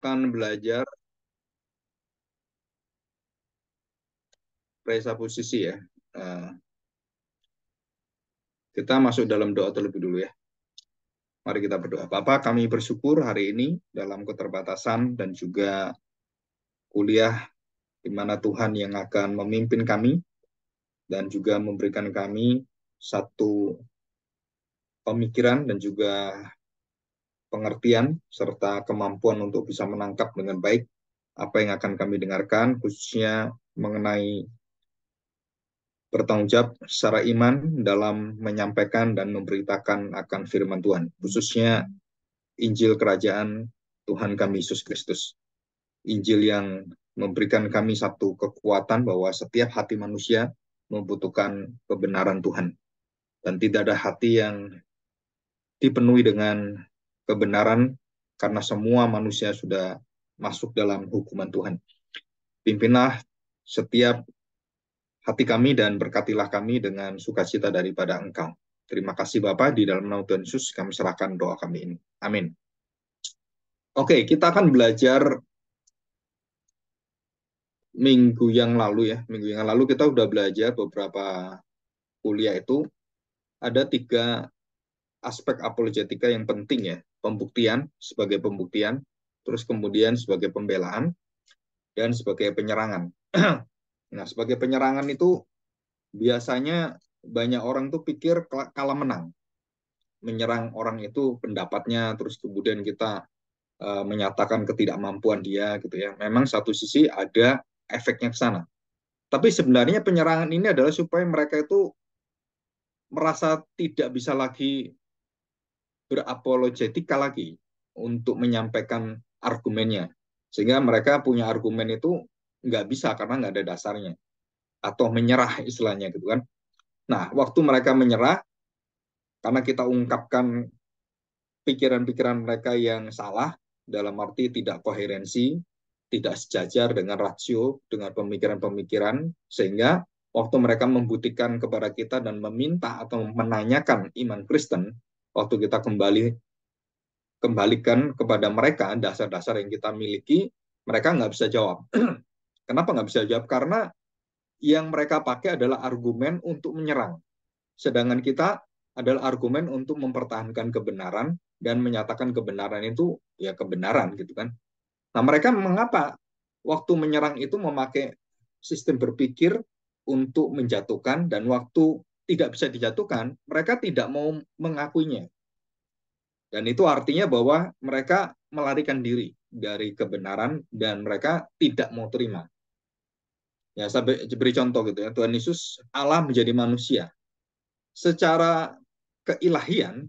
akan belajar presupposisi ya. Eh, Kita masuk dalam doa terlebih dulu ya. Mari kita berdoa. Bapa, kami bersyukur hari ini dalam keterbatasan dan juga kuliah di mana Tuhan yang akan memimpin kami dan juga memberikan kami satu pemikiran dan juga pengertian serta kemampuan untuk bisa menangkap dengan baik apa yang akan kami dengarkan, khususnya mengenai bertanggung jawab secara iman dalam menyampaikan dan memberitakan akan firman Tuhan, khususnya Injil Kerajaan Tuhan kami Yesus Kristus. Injil yang memberikan kami satu kekuatan bahwa setiap hati manusia membutuhkan kebenaran Tuhan. Dan tidak ada hati yang dipenuhi dengan kebenaran karena semua manusia sudah masuk dalam hukuman Tuhan. Pimpinlah setiap hati kami dan berkatilah kami dengan sukacita daripada Engkau. Terima kasih Bapa, di dalam nama Tuhan Yesus kami serahkan doa kami ini. Amin. Oke, kita akan belajar minggu yang lalu ya. Minggu yang lalu kita udah belajar beberapa kuliah itu. Ada 3 aspek apologetika yang penting ya. Pembuktian sebagai pembuktian, terus kemudian sebagai pembelaan, dan sebagai penyerangan. Nah, sebagai penyerangan itu biasanya banyak orang tuh pikir kalah menang. Menyerang orang itu pendapatnya, terus kemudian kita menyatakan ketidakmampuan dia gitu ya. Memang satu sisi ada efeknya ke sana. Tapi sebenarnya penyerangan ini adalah supaya mereka itu merasa tidak bisa lagi berapologetika lagi untuk menyampaikan argumennya. Sehingga mereka punya argumen itu nggak bisa karena nggak ada dasarnya. Atau menyerah istilahnya gitu kan. Nah, waktu mereka menyerah, karena kita ungkapkan pikiran-pikiran mereka yang salah, dalam arti tidak koherensi, tidak sejajar dengan rasio, dengan pemikiran-pemikiran, sehingga waktu mereka membuktikan kepada kita dan meminta atau menanyakan iman Kristen, waktu kita kembalikan kepada mereka dasar-dasar yang kita miliki, mereka nggak bisa jawab. Kenapa nggak bisa jawab? Karena yang mereka pakai adalah argumen untuk menyerang. Sedangkan kita adalah argumen untuk mempertahankan kebenaran dan menyatakan kebenaran itu ya kebenaran gitu kan. Nah, mereka mengapa waktu menyerang itu memakai sistem berpikir untuk menjatuhkan, dan waktu tidak bisa dijatuhkan, mereka tidak mau mengakuinya. Dan itu artinya bahwa mereka melarikan diri dari kebenaran dan mereka tidak mau terima. Ya, saya beri contoh gitu ya. Tuhan Yesus Allah menjadi manusia. Secara keilahian,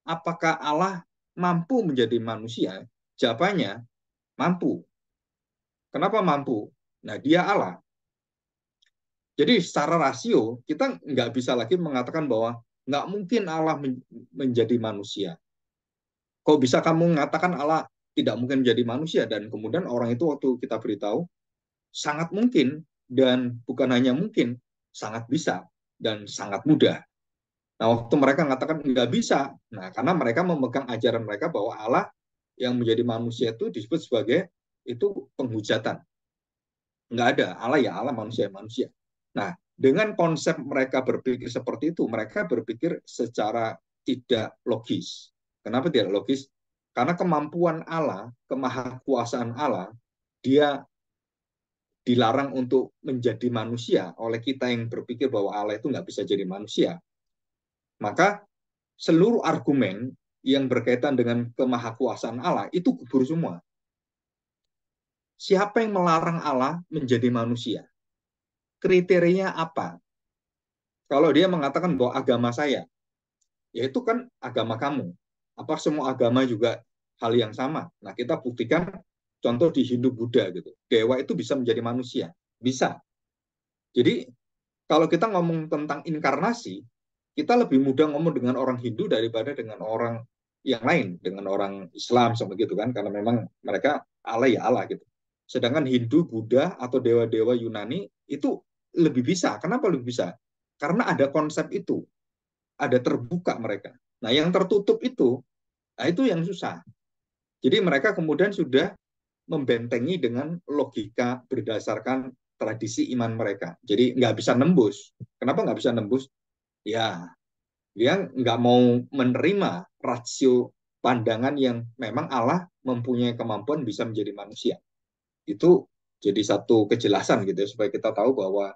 apakah Allah mampu menjadi manusia? Jawabannya mampu. Kenapa mampu? Nah, dia Allah. Jadi secara rasio, kita nggak bisa lagi mengatakan bahwa nggak mungkin Allah menjadi manusia. Kok bisa kamu mengatakan Allah tidak mungkin menjadi manusia? Dan kemudian orang itu waktu kita beritahu, sangat mungkin, dan bukan hanya mungkin, sangat bisa, dan sangat mudah. Nah, waktu mereka mengatakan nggak bisa, nah karena mereka memegang ajaran mereka bahwa Allah yang menjadi manusia itu disebut sebagai itu penghujatan. Nggak ada, Allah ya Allah, manusia ya manusia. Nah, dengan konsep mereka berpikir seperti itu, mereka berpikir secara tidak logis. Kenapa tidak logis? Karena kemampuan Allah, kemahakuasaan Allah, dia dilarang untuk menjadi manusia oleh kita yang berpikir bahwa Allah itu nggak bisa jadi manusia. Maka seluruh argumen yang berkaitan dengan kemahakuasaan Allah itu gugur semua. Siapa yang melarang Allah menjadi manusia? Kriterianya apa? Kalau dia mengatakan bahwa agama saya, ya itu kan agama kamu. Apa semua agama juga hal yang sama? Nah, kita buktikan contoh di Hindu Buddha gitu. Dewa itu bisa menjadi manusia. Bisa. Jadi, kalau kita ngomong tentang inkarnasi, kita lebih mudah ngomong dengan orang Hindu daripada dengan orang yang lain, dengan orang Islam sama gitu kan, karena memang mereka Allah ya Allah gitu. Sedangkan Hindu, Buddha atau dewa-dewa Yunani itu lebih bisa. Kenapa lebih bisa? Karena ada konsep itu, ada terbuka mereka. Nah, yang tertutup itu, nah itu yang susah. Jadi mereka kemudian sudah membentengi dengan logika berdasarkan tradisi iman mereka. Jadi nggak bisa nembus. Kenapa nggak bisa nembus? Ya, dia nggak mau menerima rasio pandangan yang memang Allah mempunyai kemampuan bisa menjadi manusia. Itu jadi satu kejelasan gitu ya, supaya kita tahu bahwa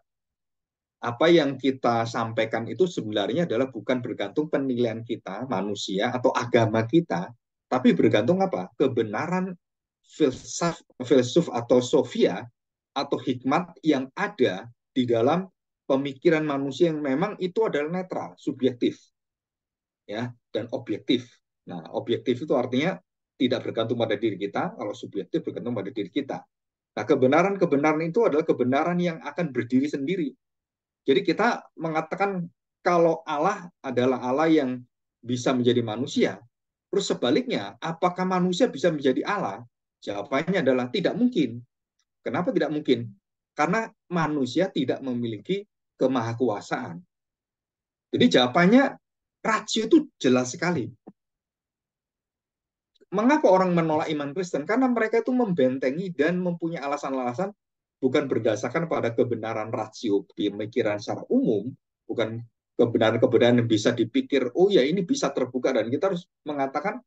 apa yang kita sampaikan itu sebenarnya adalah bukan bergantung penilaian kita manusia atau agama kita, tapi bergantung apa? Kebenaran filsuf atau sofia atau hikmat yang ada di dalam pemikiran manusia yang memang itu adalah netral, subjektif, ya, dan objektif. Nah, objektif itu artinya tidak bergantung pada diri kita, kalau subjektif bergantung pada diri kita. Nah, kebenaran-kebenaran itu adalah kebenaran yang akan berdiri sendiri. Jadi kita mengatakan kalau Allah adalah Allah yang bisa menjadi manusia, terus sebaliknya, apakah manusia bisa menjadi Allah? Jawabannya adalah tidak mungkin. Kenapa tidak mungkin? Karena manusia tidak memiliki kemahakuasaan. Jadi jawabannya rasio itu jelas sekali. Mengapa orang menolak iman Kristen? Karena mereka itu membentengi dan mempunyai alasan-alasan bukan berdasarkan pada kebenaran rasio pemikiran secara umum, bukan kebenaran-kebenaran yang bisa dipikir, oh ya ini bisa terbuka, dan kita harus mengatakan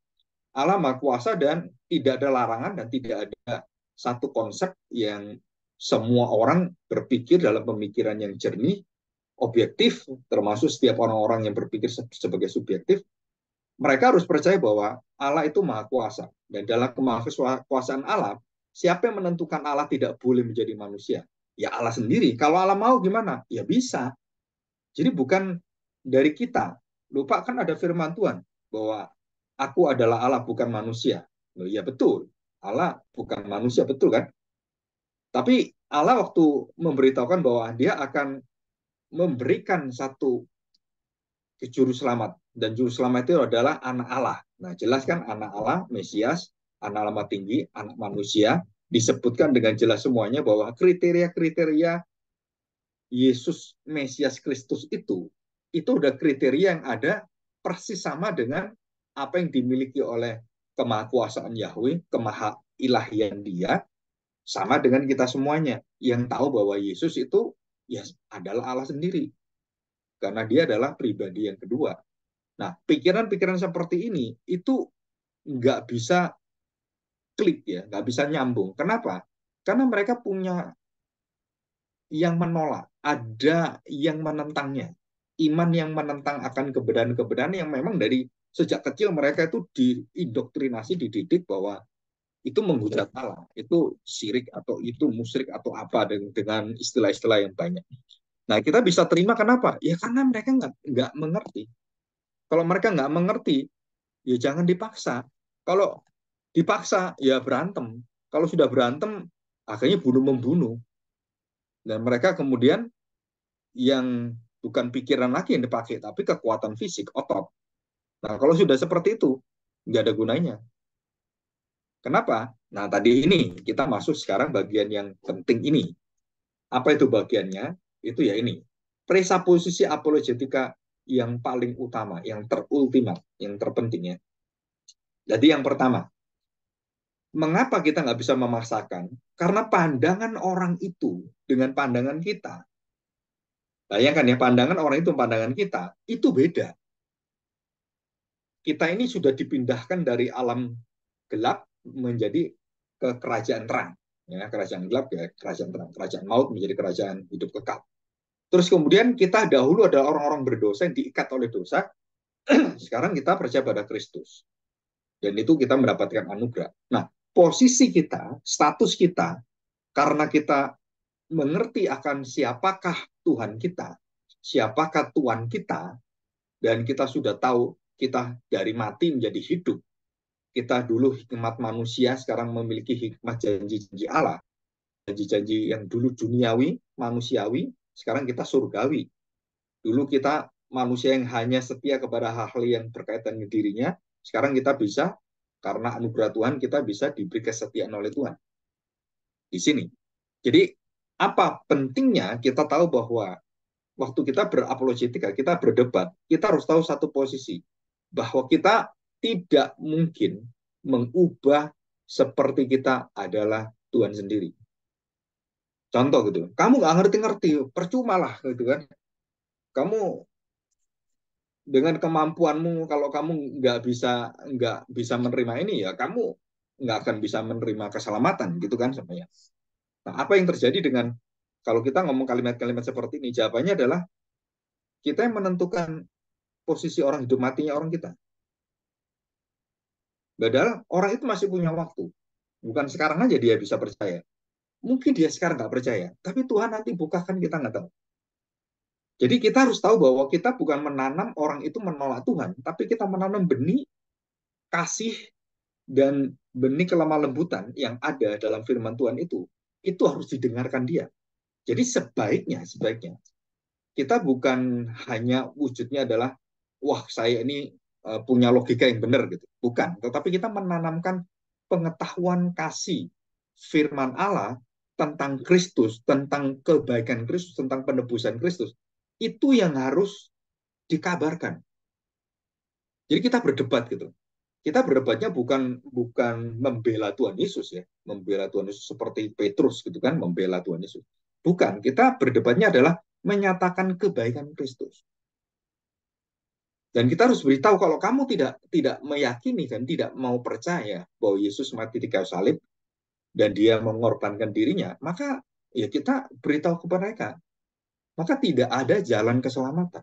Allah Maha Kuasa dan tidak ada larangan dan tidak ada satu konsep yang semua orang berpikir dalam pemikiran yang jernih, objektif, termasuk setiap orang-orang yang berpikir sebagai subjektif. Mereka harus percaya bahwa Allah itu Maha Kuasa. Dan dalam kemahakuasaan Allah, siapa yang menentukan Allah tidak boleh menjadi manusia? Ya Allah sendiri. Kalau Allah mau gimana? Ya bisa. Jadi bukan dari kita. Lupa kan ada firman Tuhan bahwa aku adalah Allah bukan manusia. Loh, ya betul. Allah bukan manusia, betul kan? Tapi Allah waktu memberitahukan bahwa dia akan memberikan satu juru selamat, dan juru selamat itu adalah anak Allah. Nah, jelas kan anak Allah, Mesias, anak Allah tinggi, anak manusia, disebutkan dengan jelas semuanya bahwa kriteria-kriteria Yesus Mesias Kristus itu udah kriteria yang ada persis sama dengan apa yang dimiliki oleh kemahakuasaan Yahweh, kemaha-ilahian dia, sama dengan kita semuanya yang tahu bahwa Yesus itu ya adalah Allah sendiri, karena dia adalah pribadi yang kedua. Nah, pikiran-pikiran seperti ini itu nggak bisa klik ya, nggak bisa nyambung. Kenapa? Karena mereka punya yang menolak, ada yang menentangnya. Iman yang menentang akan kebenaran-kebenaran yang memang dari sejak kecil mereka itu diindoktrinasi, dididik bahwa itu menghujat Allah, itu syirik atau itu musyrik atau apa dengan istilah-istilah yang banyak. Nah, kita bisa terima kenapa? Ya karena mereka nggak mengerti. Kalau mereka nggak mengerti, ya jangan dipaksa. Kalau dipaksa, ya berantem. Kalau sudah berantem, akhirnya bunuh-membunuh. Dan mereka kemudian yang bukan pikiran lagi yang dipakai, tapi kekuatan fisik, otot. Nah, kalau sudah seperti itu, nggak ada gunanya. Kenapa? Nah, tadi ini kita masuk sekarang bagian yang penting ini. Apa itu bagiannya? Itu ya ini. Presaposisi apologetika yang paling utama, yang terultimat, yang terpenting ya. Jadi yang pertama, mengapa kita nggak bisa memaksakan? Karena pandangan orang itu dengan pandangan kita, bayangkan ya, pandangan orang itu pandangan kita, itu beda. Kita ini sudah dipindahkan dari alam gelap menjadi ke kerajaan terang. Ya, kerajaan gelap ya kerajaan terang, kerajaan maut menjadi kerajaan hidup kekal. Terus kemudian kita dahulu adalah orang-orang berdosa yang diikat oleh dosa, sekarang kita percaya pada Kristus. Dan itu kita mendapatkan anugerah. Nah, posisi kita, status kita, karena kita mengerti akan siapakah Tuhan kita, siapakah Tuhan kita, dan kita sudah tahu kita dari mati menjadi hidup. Kita dulu hikmat manusia, sekarang memiliki hikmat janji-janji Allah. Janji-janji yang dulu duniawi, manusiawi, sekarang kita surgawi. Dulu kita manusia yang hanya setia kepada hal-hal yang berkaitan dengan dirinya, sekarang kita bisa, karena anugerah Tuhan, kita bisa diberi kesetiaan oleh Tuhan. Di sini. Jadi, apa pentingnya kita tahu bahwa waktu kita berapologetika, kita berdebat, kita harus tahu satu posisi, bahwa kita tidak mungkin mengubah seperti kita adalah Tuhan sendiri. Contoh gitu, kamu nggak ngerti-ngerti, percuma lah gitu kan. Kamu dengan kemampuanmu, kalau kamu nggak bisa menerima ini, ya kamu nggak akan bisa menerima keselamatan gitu kan sebenarnya. Nah, apa yang terjadi dengan kalau kita ngomong kalimat-kalimat seperti ini? Jawabannya adalah kita yang menentukan posisi orang hidup matinya orang kita. Padahal orang itu masih punya waktu. Bukan sekarang aja dia bisa percaya. Mungkin dia sekarang nggak percaya, tapi Tuhan nanti bukakan, kita nggak tahu. Jadi kita harus tahu bahwa kita bukan menanam orang itu menolak Tuhan, tapi kita menanam benih kasih dan benih kelemah lembutan yang ada dalam firman Tuhan itu harus didengarkan dia. Jadi sebaiknya kita bukan hanya wujudnya adalah wah saya ini punya logika yang benar gitu, bukan. Tetapi kita menanamkan pengetahuan kasih firman Allah tentang Kristus, tentang kebaikan Kristus, tentang penebusan Kristus, itu yang harus dikabarkan. Jadi kita berdebat gitu. Kita berdebatnya bukan bukan membela Tuhan Yesus ya, membela Tuhan Yesus seperti Petrus gitu kan, membela Tuhan Yesus. Bukan, kita berdebatnya adalah menyatakan kebaikan Kristus. Dan kita harus beritahu kalau kamu tidak meyakini dan tidak mau percaya bahwa Yesus mati di kayu salib dan dia mengorbankan dirinya, maka ya kita beritahu kepada mereka, maka tidak ada jalan keselamatan.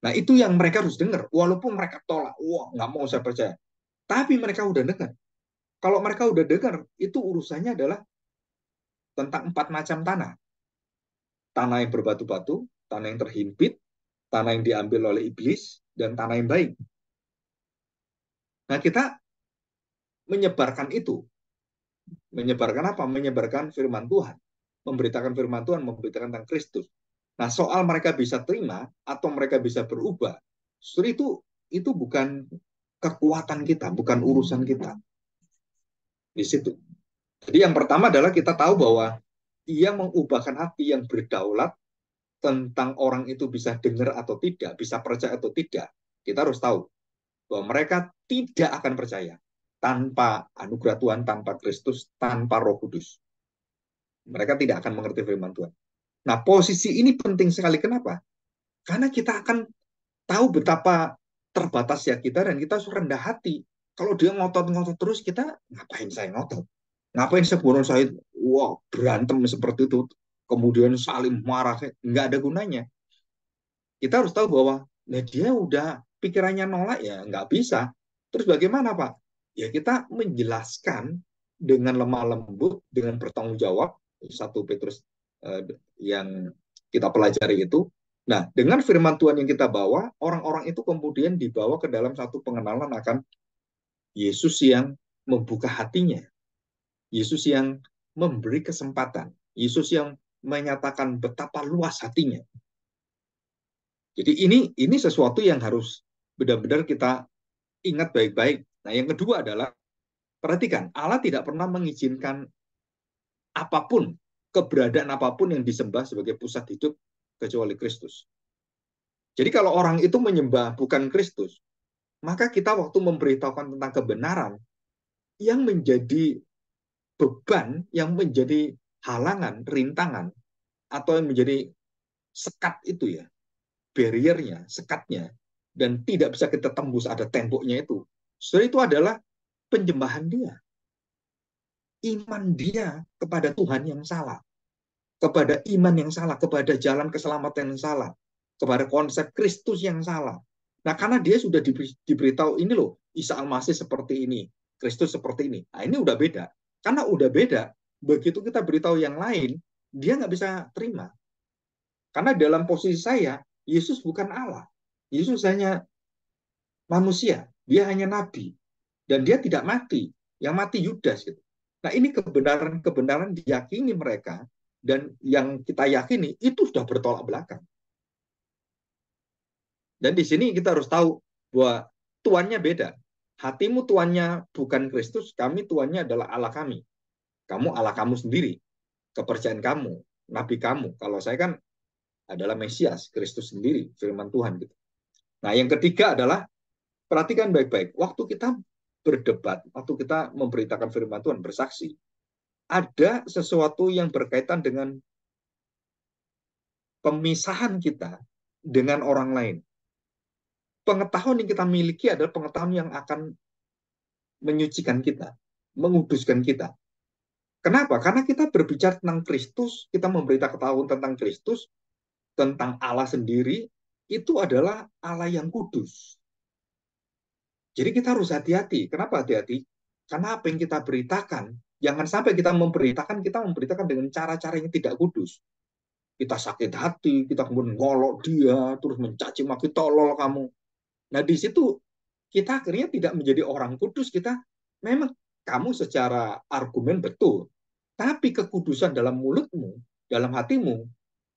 Nah, itu yang mereka harus dengar. Walaupun mereka tolak, wah nggak mau saya percaya. Tapi mereka udah dengar. Kalau mereka udah dengar, itu urusannya adalah tentang 4 macam tanah. Tanah yang berbatu-batu, tanah yang terhimpit, tanah yang diambil oleh iblis, dan tanah yang baik. Nah, kita menyebarkan itu. Menyebarkan apa? Menyebarkan firman Tuhan. Memberitakan firman Tuhan, memberitakan tentang Kristus. Nah, soal mereka bisa terima atau mereka bisa berubah, justru itu bukan kekuatan kita, bukan urusan kita. Di situ. Jadi yang pertama adalah kita tahu bahwa ia mengubahkan hati yang berdaulat tentang orang itu bisa dengar atau tidak, bisa percaya atau tidak. Kita harus tahu bahwa mereka tidak akan percaya tanpa anugerah Tuhan, tanpa Kristus, tanpa Roh Kudus. Mereka tidak akan mengerti firman Tuhan. Nah, posisi ini penting sekali. Kenapa? Karena kita akan tahu betapa terbatasnya kita dan kita harus rendah hati. Kalau dia ngotot-ngotot terus, kita ngapain saya ngotot? Ngapain sebulan saya wah berantem seperti itu, kemudian saling marah, nggak ada gunanya. Kita harus tahu bahwa nah dia udah pikirannya nolak ya nggak bisa. Terus bagaimana Pak? Ya kita menjelaskan dengan lemah lembut, dengan bertanggung jawab. 1 Petrus yang kita pelajari itu. Nah, dengan firman Tuhan yang kita bawa, orang-orang itu kemudian dibawa ke dalam satu pengenalan akan Yesus yang membuka hatinya, Yesus yang memberi kesempatan, Yesus yang menyatakan betapa luas hatinya. Jadi ini sesuatu yang harus benar-benar kita ingat baik-baik. Nah, yang kedua adalah perhatikan, Allah tidak pernah mengizinkan apapun, keberadaan apapun yang disembah sebagai pusat hidup kecuali Kristus. Jadi kalau orang itu menyembah bukan Kristus, maka kita waktu memberitahukan tentang kebenaran yang menjadi beban, yang menjadi halangan, rintangan, atau yang menjadi sekat itu ya, barriernya, sekatnya, dan tidak bisa kita tembus, ada temboknya itu. Setelah itu adalah penyembahan dia. Iman dia kepada Tuhan yang salah. Kepada iman yang salah, kepada jalan keselamatan yang salah, kepada konsep Kristus yang salah. Nah, karena dia sudah diberitahu ini loh, Isa Al-Masih seperti ini, Kristus seperti ini. Nah, ini udah beda. Karena udah beda, begitu kita beritahu yang lain, dia nggak bisa terima. Karena dalam posisi saya, Yesus bukan Allah. Yesus hanya manusia, dia hanya nabi. Dan dia tidak mati, yang mati Yudas. Gitu. Nah, ini kebenaran-kebenaran diyakini mereka, dan yang kita yakini itu sudah bertolak belakang. Dan di sini kita harus tahu bahwa tuannya beda. Hatimu tuannya bukan Kristus, kami tuannya adalah Allah kami. Kamu Allah kamu sendiri, kepercayaan kamu, nabi kamu. Kalau saya kan adalah Mesias, Kristus sendiri, firman Tuhan gitu. Nah, yang ketiga adalah perhatikan baik-baik. Waktu kita berdebat, waktu kita memberitakan firman Tuhan, bersaksi, ada sesuatu yang berkaitan dengan pemisahan kita dengan orang lain. Pengetahuan yang kita miliki adalah pengetahuan yang akan menyucikan kita, menguduskan kita. Kenapa? Karena kita berbicara tentang Kristus, kita memberitakan ketahuan tentang Kristus, tentang Allah sendiri, itu adalah Allah yang kudus. Jadi kita harus hati-hati. Kenapa hati-hati? Karena apa yang kita beritakan, jangan sampai kita memberitakan dengan cara-cara yang tidak kudus. Kita sakit hati, kita kemudian ngolok dia, terus mencaci maki, tolol kamu. Nah, di situ kita akhirnya tidak menjadi orang kudus. Kita memang kamu secara argumen betul, tapi kekudusan dalam mulutmu, dalam hatimu,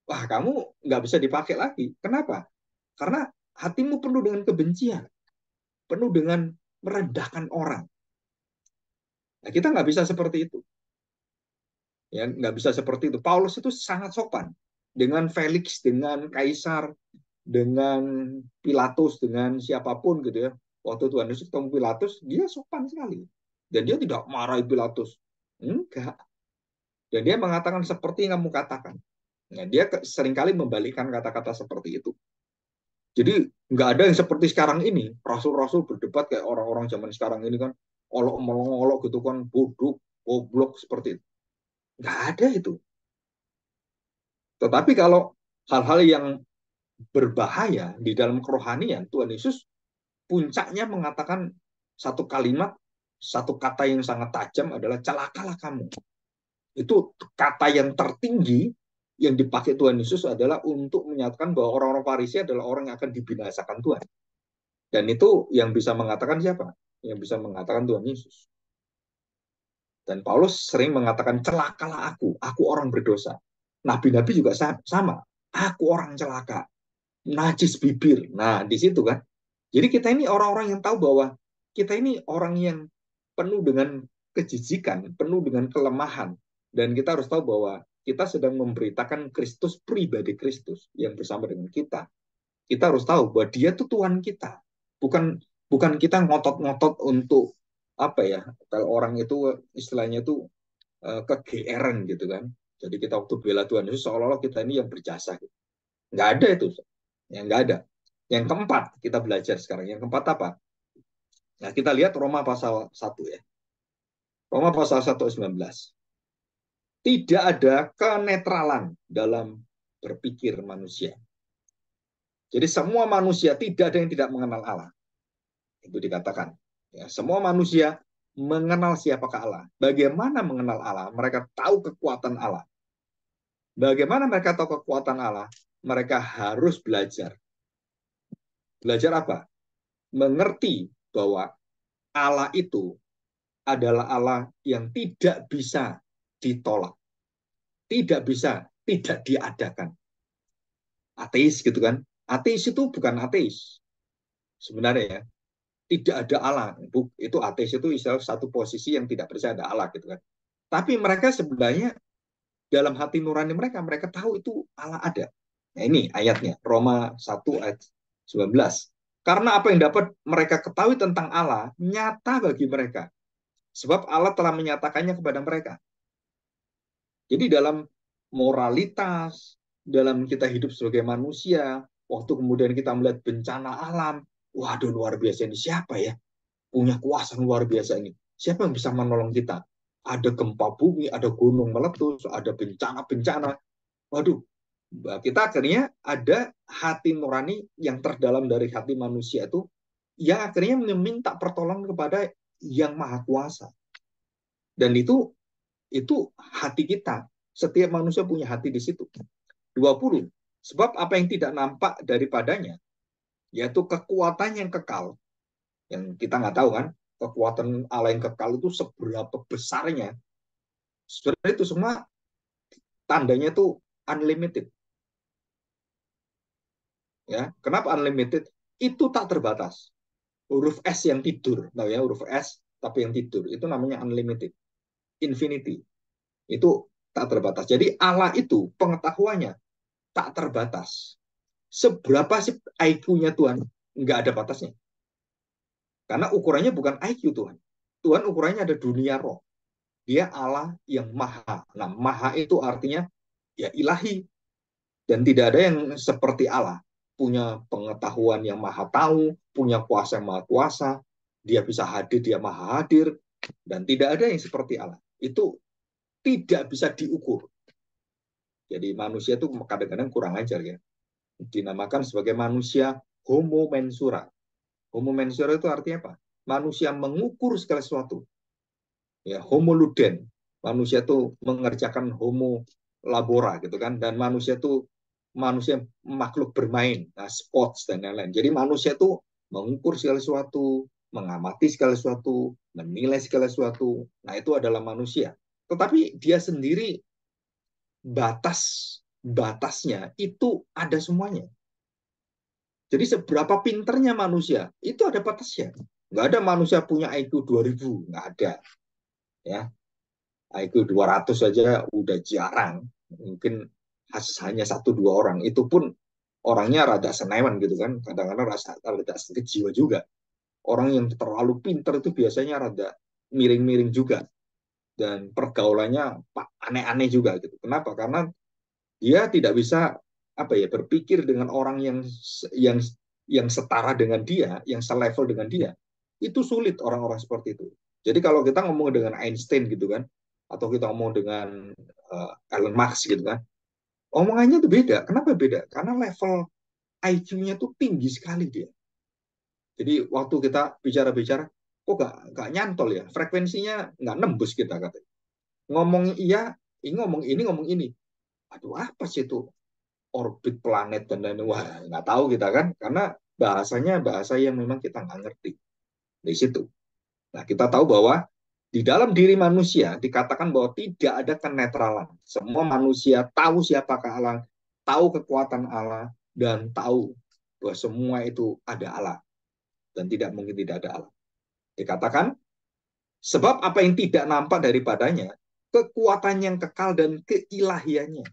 wah kamu nggak bisa dipakai lagi. Kenapa? Karena hatimu penuh dengan kebencian, penuh dengan merendahkan orang. Nah, kita nggak bisa seperti itu. Ya, nggak bisa seperti itu. Paulus itu sangat sopan dengan Felix, dengan Kaisar, dengan Pilatus, dengan siapapun gitu ya. Waktu Tuhan Yesus ketemu Pilatus, dia sopan sekali. Dan dia tidak marahi Pilatus. Enggak. Dan dia mengatakan seperti yang kamu katakan. Nah, dia seringkali membalikkan kata-kata seperti itu. Jadi nggak ada yang seperti sekarang ini. Rasul-rasul berdebat kayak orang-orang zaman sekarang ini kan. Olok-olok gitu kan. Bodoh, goblok seperti itu. Nggak ada itu. Tetapi kalau hal-hal yang berbahaya di dalam kerohanian, Tuhan Yesus puncaknya mengatakan satu kalimat, satu kata yang sangat tajam adalah celakalah kamu. Itu kata yang tertinggi yang dipakai Tuhan Yesus adalah untuk menyatakan bahwa orang-orang Farisi adalah orang yang akan dibinasakan Tuhan. Dan itu yang bisa mengatakan siapa? Yang bisa mengatakan Tuhan Yesus. Dan Paulus sering mengatakan celakalah aku orang berdosa. Nabi-nabi juga sama, aku orang celaka, najis bibir. Nah, di situ kan. Jadi kita ini orang-orang yang tahu bahwa kita ini orang yang penuh dengan kejijikan, penuh dengan kelemahan. Dan kita harus tahu bahwa kita sedang memberitakan Kristus, pribadi Kristus yang bersama dengan kita. Kita harus tahu bahwa dia itu Tuhan kita. Bukan bukan kita ngotot-ngotot untuk apa ya, kalau orang itu istilahnya itu kegeeran gitu kan. Jadi kita waktu bela Tuhan Yesus seolah-olah kita ini yang berjasa. Nggak ada itu. Ya, nggak ada. Yang keempat, kita belajar sekarang. Yang keempat apa? Nah, kita lihat Roma pasal 1 ya. Roma pasal 1 ayat 19. Tidak ada kenetralan dalam berpikir manusia. Jadi semua manusia tidak ada yang tidak mengenal Allah. Itu dikatakan. Ya, semua manusia mengenal siapakah Allah. Bagaimana mengenal Allah? Mereka tahu kekuatan Allah. Bagaimana mereka tahu kekuatan Allah? Mereka harus belajar. Belajar apa? Mengerti bahwa Allah itu adalah Allah yang tidak bisa ditolak. Tidak bisa tidak diadakan. Ateis gitu kan. Ateis itu bukan ateis. Sebenarnya ya. Tidak ada Allah. Itu ateis itu istilah satu posisi yang tidak percaya ada Allah gitu kan. Tapi mereka sebenarnya dalam hati nurani mereka, mereka tahu itu Allah ada. Nah ini ayatnya, Roma 1 ayat 19. Karena apa yang dapat mereka ketahui tentang Allah, nyata bagi mereka. Sebab Allah telah menyatakannya kepada mereka. Jadi dalam moralitas, dalam kita hidup sebagai manusia, waktu kemudian kita melihat bencana alam, waduh luar biasa ini siapa ya? Punya kuasa luar biasa ini. Siapa yang bisa menolong kita? Ada gempa bumi, ada gunung meletus, ada bencana-bencana. Waduh, kita akhirnya ada hati nurani yang terdalam dari hati manusia itu yang akhirnya meminta pertolongan kepada yang maha kuasa. Dan itu hati kita. Setiap manusia punya hati di situ. 20. Sebab apa yang tidak nampak daripadanya, yaitu kekuatan yang kekal, yang kita nggak tahu kan, kekuatan Allah yang kekal itu seberapa besarnya. Sebenarnya itu semua tandanya itu unlimited. Ya, kenapa unlimited? Itu tak terbatas. Huruf S yang tidur, tahu ya, huruf S tapi yang tidur, itu namanya unlimited. Infinity. Itu tak terbatas. Jadi Allah itu pengetahuannya tak terbatas. Seberapa sih IQ-nya Tuhan? Nggak ada batasnya. Karena ukurannya bukan IQ Tuhan. Tuhan ukurannya ada dunia roh. Dia Allah yang maha. Nah, maha itu artinya ya ilahi. Dan tidak ada yang seperti Allah. Punya pengetahuan yang maha tahu, punya kuasa yang maha kuasa, dia bisa hadir, dia maha hadir, dan tidak ada yang seperti Allah. Itu tidak bisa diukur. Jadi manusia itu kadang-kadang kurang ajar ya. Dinamakan sebagai manusia homo mensura. Homo mensura itu artinya apa? Manusia mengukur segala sesuatu. Ya, homo luden. Manusia itu mengerjakan homo labora gitu kan, dan manusia itu manusia makhluk bermain, nah, sports dan lain-lain. Jadi manusia itu mengukur segala sesuatu, mengamati segala sesuatu, menilai segala sesuatu. Nah, itu adalah manusia. Tetapi dia sendiri batasnya itu ada semuanya. Jadi seberapa pinternya manusia, itu ada batasnya. Nggak ada manusia punya IQ 2000, nggak ada. Ya, IQ 200 saja udah jarang. Mungkin hanya satu dua orang. Itu pun orangnya rada senewan gitu kan. Kadang-kadang rada sedikit jiwa juga. Orang yang terlalu pinter itu biasanya rada miring-miring juga. Dan pergaulannya aneh-aneh juga gitu. Kenapa? Karena dia tidak bisa apa ya berpikir dengan orang yang yang setara dengan dia, yang selevel dengan dia. Itu sulit orang-orang seperti itu. Jadi kalau kita ngomong dengan Einstein gitu kan, atau kita ngomong dengan Elon Musk gitu kan, omongannya itu beda. Kenapa beda? Karena level IQ-nya tuh tinggi sekali dia. Jadi waktu kita bicara-bicara, kok gak nyantol ya, frekuensinya nggak nembus kita katanya. Ngomong iya, ini ngomong ini. Aduh apa sih itu orbit planet dan lain-lain? Wah nggak tahu kita kan, karena bahasanya bahasa yang memang kita nggak ngerti di situ. Nah kita tahu bahwa di dalam diri manusia dikatakan bahwa tidak ada kenetralan. Semua manusia tahu siapakah Allah, tahu kekuatan Allah, dan tahu bahwa semua itu ada Allah. Dan tidak mungkin tidak ada Allah. Dikatakan, sebab apa yang tidak nampak daripadanya, kekuatan yang kekal dan keilahiannya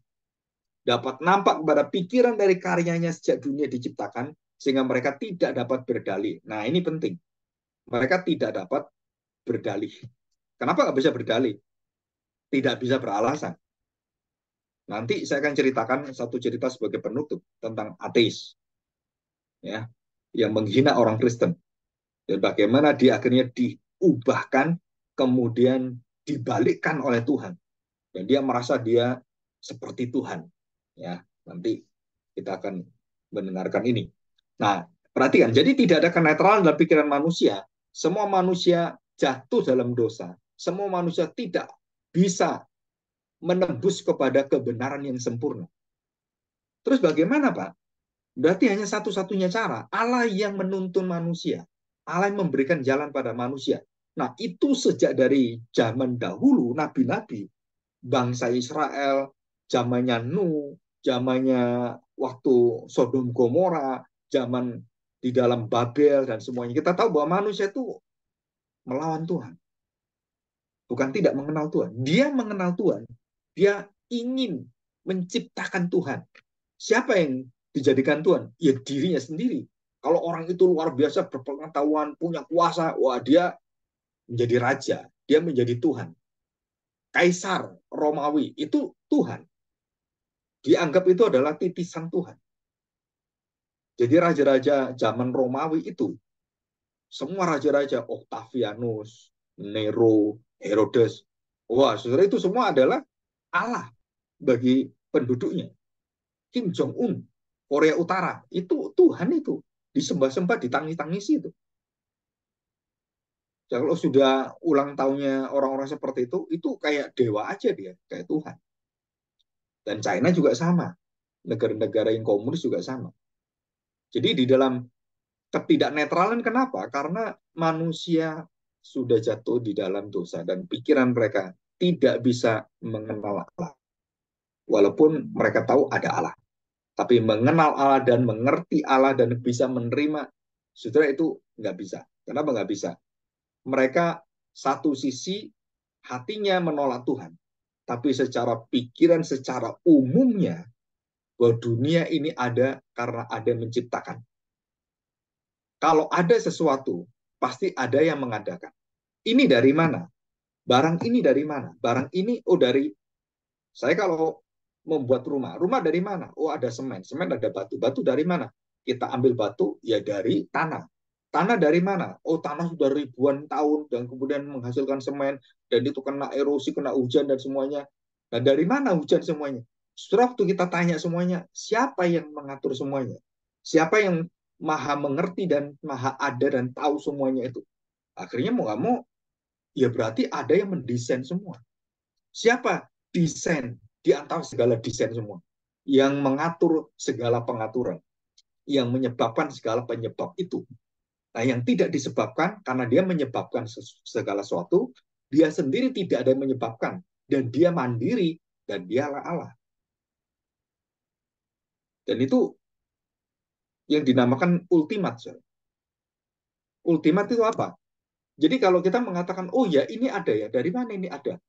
dapat nampak kepada pikiran dari karyanya sejak dunia diciptakan, sehingga mereka tidak dapat berdalih. Nah ini penting. Mereka tidak dapat berdalih. Kenapa nggak bisa berdalih? Tidak bisa beralasan. Nanti saya akan ceritakan satu cerita sebagai penutup tentang ateis, ya, yang menghina orang Kristen dan bagaimana dia akhirnya diubahkan, kemudian dibalikkan oleh Tuhan dan dia merasa dia seperti Tuhan. Ya, nanti kita akan mendengarkan ini. Nah, perhatikan, jadi tidak ada kenetralan dalam pikiran manusia. Semua manusia jatuh dalam dosa. Semua manusia tidak bisa menembus kepada kebenaran yang sempurna. Terus bagaimana, Pak? Berarti hanya satu-satunya cara. Allah yang menuntun manusia. Allah yang memberikan jalan pada manusia. Nah, itu sejak dari zaman dahulu, nabi-nabi, bangsa Israel, zamannya Nuh, zamannya waktu Sodom Gomora, zaman di dalam Babel, dan semuanya. Kita tahu bahwa manusia itu melawan Tuhan. Bukan tidak mengenal Tuhan. Dia mengenal Tuhan. Dia ingin menciptakan Tuhan. Siapa yang dijadikan Tuhan? Ya dirinya sendiri. Kalau orang itu luar biasa berpengetahuan, punya kuasa, wah dia menjadi raja, dia menjadi Tuhan. Kaisar Romawi itu Tuhan. Dianggap itu adalah titisan Tuhan. Jadi raja-raja zaman Romawi itu, semua raja-raja, Octavianus, Nero, Herodes, wah saudara itu semua adalah Allah bagi penduduknya. Kim Jong-un, Korea Utara, itu Tuhan itu. Disembah-sembah, ditangis-tangisi itu. Kalau sudah ulang tahunnya orang-orang seperti itu kayak dewa aja dia, kayak Tuhan. Dan China juga sama. Negara-negara yang komunis juga sama. Jadi di dalam ketidaknetralan kenapa? Karena manusia sudah jatuh di dalam dosa dan pikiran mereka tidak bisa mengenal Allah. Walaupun mereka tahu ada Allah. Tapi mengenal Allah dan mengerti Allah dan bisa menerima, saudara itu nggak bisa. Kenapa nggak bisa? Mereka satu sisi hatinya menolak Tuhan. Tapi secara pikiran, secara umumnya, bahwa dunia ini ada karena ada yang menciptakan. Kalau ada sesuatu, pasti ada yang mengadakan. Ini dari mana? Barang ini dari mana? Barang ini, oh dari, saya kalau membuat rumah, rumah dari mana? Oh ada semen, semen ada batu, batu dari mana? Kita ambil batu, ya dari tanah. Tanah dari mana? Oh tanah sudah ribuan tahun dan kemudian menghasilkan semen dan itu kena erosi, kena hujan dan semuanya. Nah dari mana hujan semuanya? Setelah waktu kita tanya semuanya, siapa yang mengatur semuanya? Siapa yang maha mengerti dan maha ada dan tahu semuanya itu? Akhirnya mau nggak mau, ya berarti ada yang mendesain semua. Siapa desain di antara segala desain semua? Yang mengatur segala pengaturan, yang menyebabkan segala penyebab itu. Nah, yang tidak disebabkan karena dia menyebabkan segala sesuatu, dia sendiri tidak ada yang menyebabkan dan dia mandiri dan dialah Allah. Dan itu yang dinamakan ultimat. Ultimat itu apa? Jadi kalau kita mengatakan, oh ya ini ada ya, dari mana ini ada?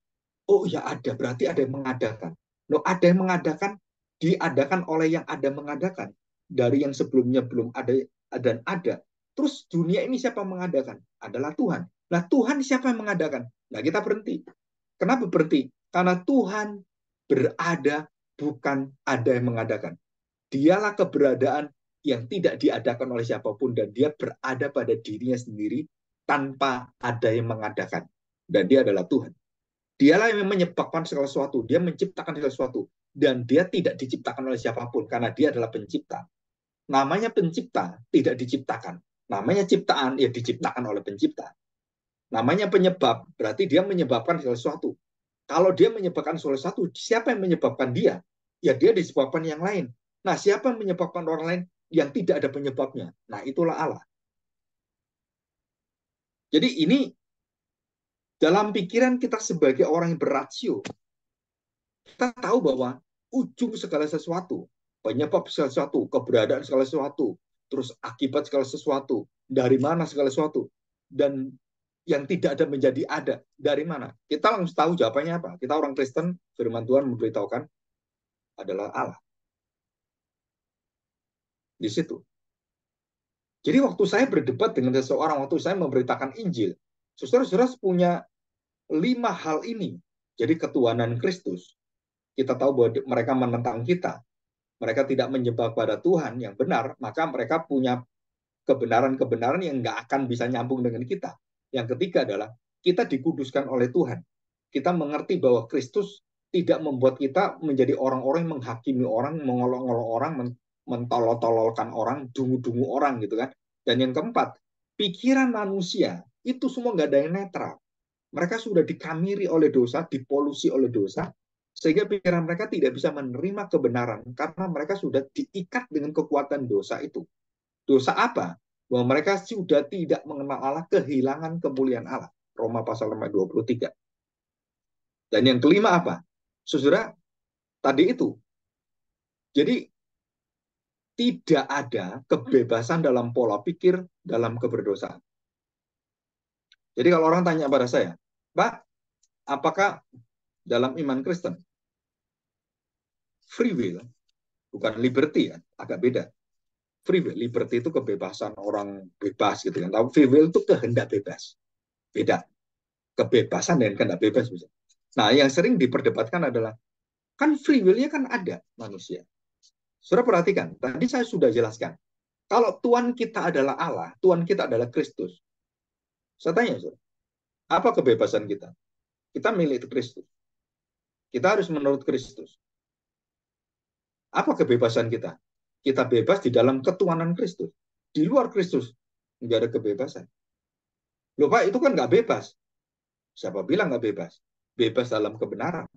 Oh ya ada, berarti ada yang mengadakan. Loh, ada yang mengadakan, diadakan oleh yang ada mengadakan. Dari yang sebelumnya belum ada dan ada. Terus dunia ini siapa mengadakan? Adalah Tuhan. Nah Tuhan siapa yang mengadakan? Nah kita berhenti. Kenapa berhenti? Karena Tuhan berada, bukan ada yang mengadakan. Dialah keberadaan yang tidak diadakan oleh siapapun dan dia berada pada dirinya sendiri tanpa ada yang mengadakan. Dan dia adalah Tuhan. Dialah yang menyebabkan segala sesuatu. Dia menciptakan segala sesuatu. Dan dia tidak diciptakan oleh siapapun karena dia adalah pencipta. Namanya pencipta tidak diciptakan. Namanya ciptaan ya diciptakan oleh pencipta. Namanya penyebab berarti dia menyebabkan segala sesuatu. Kalau dia menyebabkan segala sesuatu, siapa yang menyebabkan dia? Ya dia disebabkan yang lain. Nah, siapa yang menyebabkan orang lain yang tidak ada penyebabnya? Nah, itulah Allah. Jadi ini dalam pikiran kita sebagai orang yang berrasio, kita tahu bahwa ujung segala sesuatu, penyebab segala sesuatu, keberadaan segala sesuatu, terus akibat segala sesuatu, dari mana segala sesuatu, dan yang tidak ada menjadi ada, dari mana? Kita langsung tahu jawabannya apa. Kita orang Kristen, firman Tuhan memberitahukan adalah Allah. Di situ. Jadi waktu saya berdebat dengan seseorang, waktu saya memberitakan Injil, saudara-saudara punya 5 hal ini. Jadi ketuhanan Kristus, kita tahu bahwa mereka menentang kita, mereka tidak menyembah pada Tuhan yang benar, maka mereka punya kebenaran-kebenaran yang nggak akan bisa nyambung dengan kita. Yang ketiga adalah kita dikuduskan oleh Tuhan. Kita mengerti bahwa Kristus tidak membuat kita menjadi orang-orang yang menghakimi orang, mengolok-olok orang, mentolol-tololkan orang, dungu-dungu orang gitu kan. Dan yang keempat, pikiran manusia itu semua nggak ada yang netral. Mereka sudah dikamiri oleh dosa, dipolusi oleh dosa, sehingga pikiran mereka tidak bisa menerima kebenaran karena mereka sudah diikat dengan kekuatan dosa itu. Dosa apa? Bahwa mereka sudah tidak mengenal Allah, kehilangan kemuliaan Allah. Roma pasal 23. Dan yang kelima apa? Saudara, tadi itu. Jadi tidak ada kebebasan dalam pola pikir dalam keberdosaan. Jadi kalau orang tanya pada saya, Pak, apakah dalam iman Kristen free will, bukan liberty ya, agak beda. Free will, liberty itu kebebasan orang bebas gitu kan. Tapi free will itu kehendak bebas. Beda. Kebebasan dan kehendak bebas. Nah, yang sering diperdebatkan adalah, kan free will-nya kan ada manusia. Saudara perhatikan, tadi saya sudah jelaskan. Kalau Tuhan kita adalah Allah, Tuhan kita adalah Kristus. Saya tanya, saudara, apa kebebasan kita? Kita milik Kristus. Kita harus menurut Kristus. Apa kebebasan kita? Kita bebas di dalam ketuhanan Kristus. Di luar Kristus, nggak ada kebebasan. Loh Pak, itu kan nggak bebas. Siapa bilang nggak bebas? Bebas dalam kebenaran.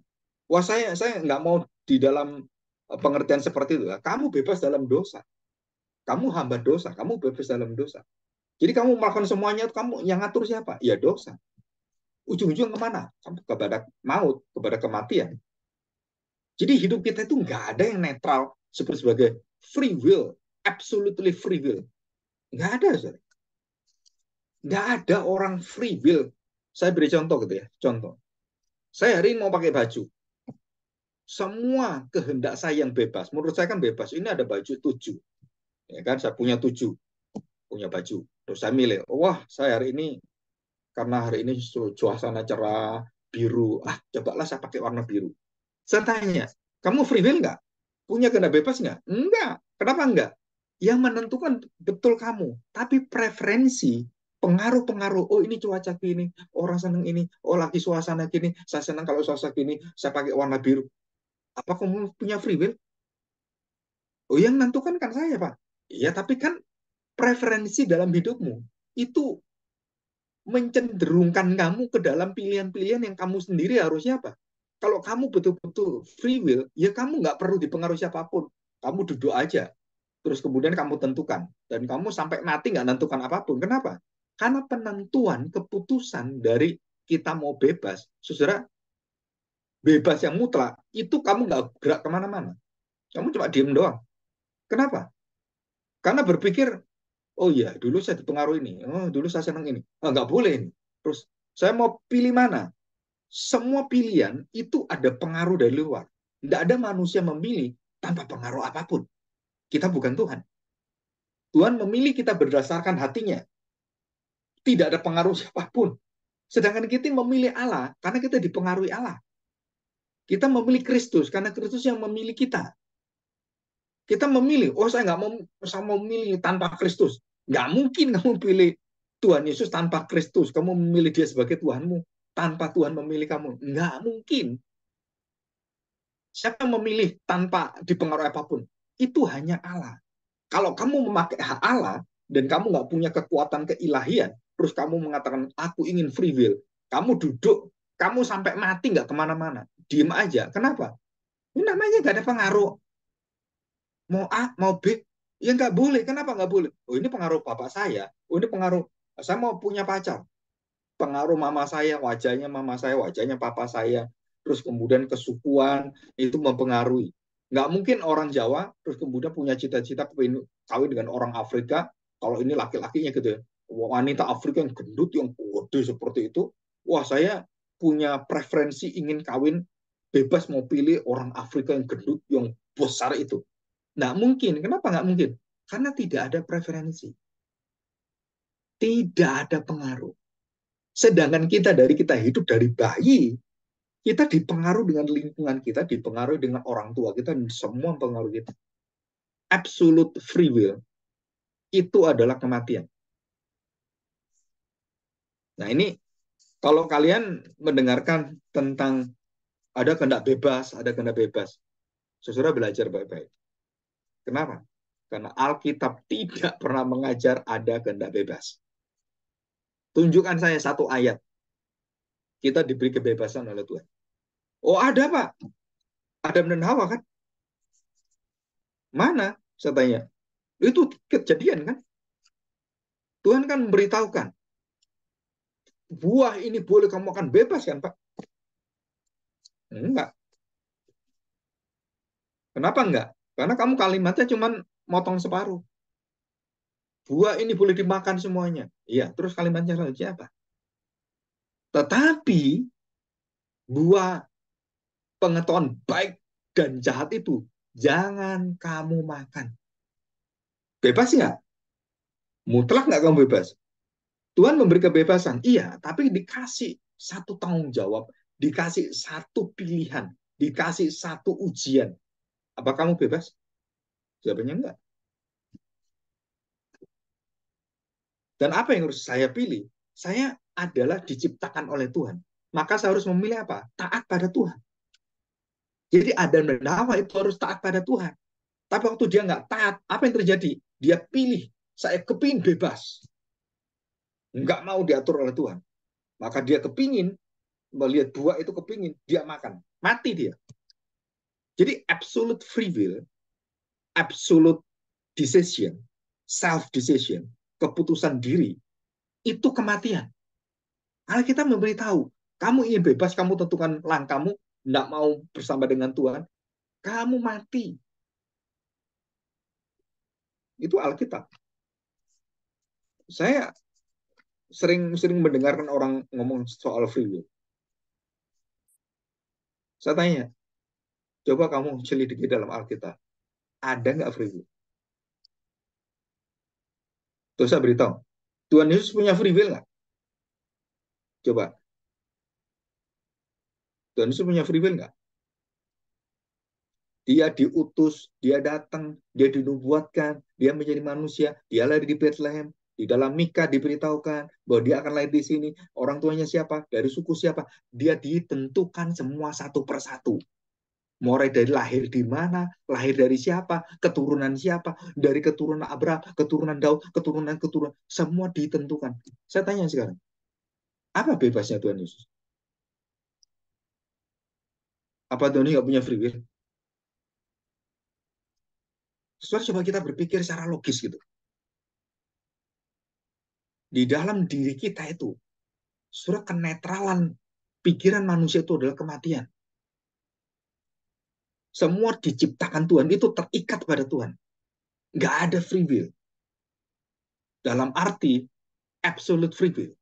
Wah, saya nggak mau di dalam pengertian seperti itu. Kamu bebas dalam dosa. Kamu hamba dosa. Kamu bebas dalam dosa. Jadi kamu melakukan semuanya, kamu yang ngatur siapa? Ya dosa. Ujung-ujung kemana? Kepada maut, kepada kematian. Jadi hidup kita itu nggak ada yang netral seperti sebagai free will, absolutely free will. Nggak ada, sorry. Nggak ada orang free will. Saya beri contoh gitu ya, contoh. Saya hari ini mau pakai baju. Semua kehendak saya yang bebas. Menurut saya kan bebas. Ini ada baju 7. Ya kan, saya punya 7. Punya baju. Terus saya milih, wah saya hari ini karena hari ini suasana cerah, biru. Ah, cobalah saya pakai warna biru. Saya tanya, kamu free will nggak? Punya kehendak bebas nggak? Enggak. Kenapa enggak? Yang menentukan betul kamu. Tapi preferensi, pengaruh-pengaruh, oh ini cuaca gini, orang seneng ini, oh lagi suasana gini, saya senang kalau suasana gini, saya pakai warna biru. Apa kamu punya free will? Oh yang menentukan kan saya, Pak. Iya, tapi kan preferensi dalam hidupmu itu mencenderungkan kamu ke dalam pilihan-pilihan yang kamu sendiri harusnya apa? Kalau kamu betul-betul free will, ya kamu nggak perlu dipengaruhi siapapun. Kamu duduk aja, terus kemudian kamu tentukan. Dan kamu sampai mati nggak tentukan apapun. Kenapa? Karena penentuan keputusan dari kita mau bebas, saudara, bebas yang mutlak, itu kamu nggak gerak kemana-mana. Kamu cuma diem doang. Kenapa? Karena berpikir, oh iya, dulu saya dipengaruhi ini. Oh, dulu saya senang ini. Oh, nggak boleh ini. Terus, saya mau pilih mana? Semua pilihan itu ada pengaruh dari luar. Tidak ada manusia memilih tanpa pengaruh apapun. Kita bukan Tuhan. Tuhan memilih kita berdasarkan hatinya. Tidak ada pengaruh siapapun. Sedangkan kita memilih Allah karena kita dipengaruhi Allah. Kita memilih Kristus karena Kristus yang memilih kita. Kita memilih, oh saya mau memilih tanpa Kristus. Nggak mungkin kamu pilih Tuhan Yesus tanpa Kristus. Kamu memilih dia sebagai Tuhanmu tanpa Tuhan memilih kamu. Nggak mungkin. Siapa yang memilih tanpa dipengaruhi apapun? Itu hanya Allah. Kalau kamu memakai hak Allah dan kamu nggak punya kekuatan keilahian, terus kamu mengatakan, aku ingin free will, kamu duduk, kamu sampai mati nggak kemana-mana. Diem aja. Kenapa? Ini namanya nggak ada pengaruh. Mau A, mau B, ya nggak boleh. Kenapa nggak boleh? Oh ini pengaruh bapak saya. Oh ini pengaruh, saya mau punya pacar. Pengaruh mama saya, wajahnya papa saya, terus kemudian kesukuan itu mempengaruhi. Nggak mungkin orang Jawa terus kemudian punya cita-cita kawin dengan orang Afrika, kalau ini laki-lakinya gitu ya. Wanita Afrika yang gendut, yang gede seperti itu, wah saya punya preferensi ingin kawin bebas mau pilih orang Afrika yang gendut, yang besar itu. Nggak mungkin. Kenapa nggak mungkin? Karena tidak ada preferensi. Tidak ada pengaruh. Sedangkan kita hidup dari bayi, kita dipengaruhi dengan lingkungan kita, dipengaruhi dengan orang tua kita, dan semua pengaruh kita. Absolute free will itu adalah kematian. Nah ini kalau kalian mendengarkan tentang ada kehendak bebas, saudara belajar baik-baik. Kenapa? Karena Alkitab tidak pernah mengajar ada kehendak bebas. Tunjukkan saya satu ayat. Kita diberi kebebasan oleh Tuhan. Oh ada Pak. Adam dan Hawa kan? Mana? Saya tanya. Itu kejadian kan? Tuhan kan memberitahukan. Buah ini boleh kamu makan bebas kan Pak? Enggak. Kenapa enggak? Karena kamu kalimatnya cuma motong separuh. Buah ini boleh dimakan semuanya. Iya, terus kalimatnya selanjutnya apa? Tetapi buah pengetahuan baik dan jahat itu jangan kamu makan. Bebas nggak? Mutlak nggak kamu bebas? Tuhan memberi kebebasan, iya, tapi dikasih satu tanggung jawab, dikasih satu pilihan, dikasih satu ujian. Apa kamu bebas? Jawabannya enggak. Dan apa yang harus saya pilih? Saya adalah diciptakan oleh Tuhan. Maka saya harus memilih apa? Taat pada Tuhan. Jadi Adam dan Hawa itu harus taat pada Tuhan. Tapi waktu dia nggak taat, apa yang terjadi? Dia pilih, saya kepingin bebas. Nggak mau diatur oleh Tuhan. Maka dia kepingin, melihat buah itu kepingin, dia makan. Mati dia. Jadi absolute free will, absolute decision, self decision, keputusan diri, itu kematian. Karena kita memberitahu, kamu ingin bebas, kamu tentukan langkahmu, tidak mau bersama dengan Tuhan, kamu mati. Itu Alkitab. Saya sering mendengarkan orang ngomong soal free will. Saya tanya, coba kamu selidiki dalam Alkitab, ada nggak free will? Terus saya beritahu, Tuhan Yesus punya free will nggak? Coba, Tuhan Yesus punya free will nggak? Dia diutus, dia datang, dia dinubuatkan, dia menjadi manusia, dia lahir di Bethlehem. Di dalam Mika diberitahukan bahwa dia akan lahir di sini. Orang tuanya siapa? Dari suku siapa? Dia ditentukan semua satu persatu. Mulai dari lahir di mana, lahir dari siapa, keturunan siapa, dari keturunan Abraham, keturunan Daud, keturunan, semua ditentukan. Saya tanya sekarang, apa bebasnya Tuhan Yesus? Apa Tuhan Yesus nggak punya free will? Setelah coba kita berpikir secara logis gitu. Di dalam diri kita itu, surat kenetralan pikiran manusia itu adalah kematian. Semua diciptakan Tuhan itu terikat pada Tuhan. Nggak ada free will. Dalam arti absolute free will.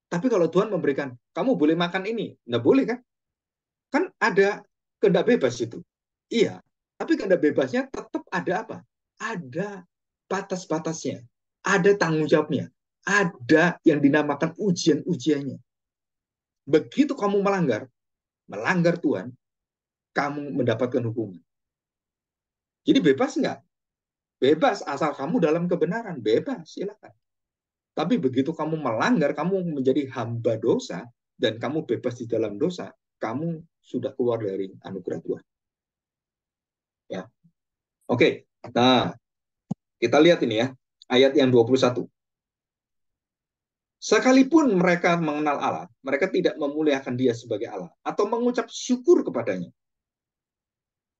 Tapi kalau Tuhan memberikan, kamu boleh makan ini. Nggak boleh kan? Kan ada kehendak bebas itu. Iya. Tapi kehendak bebasnya tetap ada apa? Ada batas-batasnya. Ada tanggung jawabnya. Ada yang dinamakan ujian-ujiannya. Begitu kamu melanggar Tuhan, kamu mendapatkan hukuman. Jadi bebas nggak? Bebas asal kamu dalam kebenaran. Bebas, silakan. Tapi begitu kamu melanggar, kamu menjadi hamba dosa, dan kamu bebas di dalam dosa, kamu sudah keluar dari anugerah Tuhan. Ya. Oke, nah kita lihat ini ya, ayat yang 21. Sekalipun mereka mengenal Allah, mereka tidak memuliakan dia sebagai Allah, atau mengucap syukur kepadanya.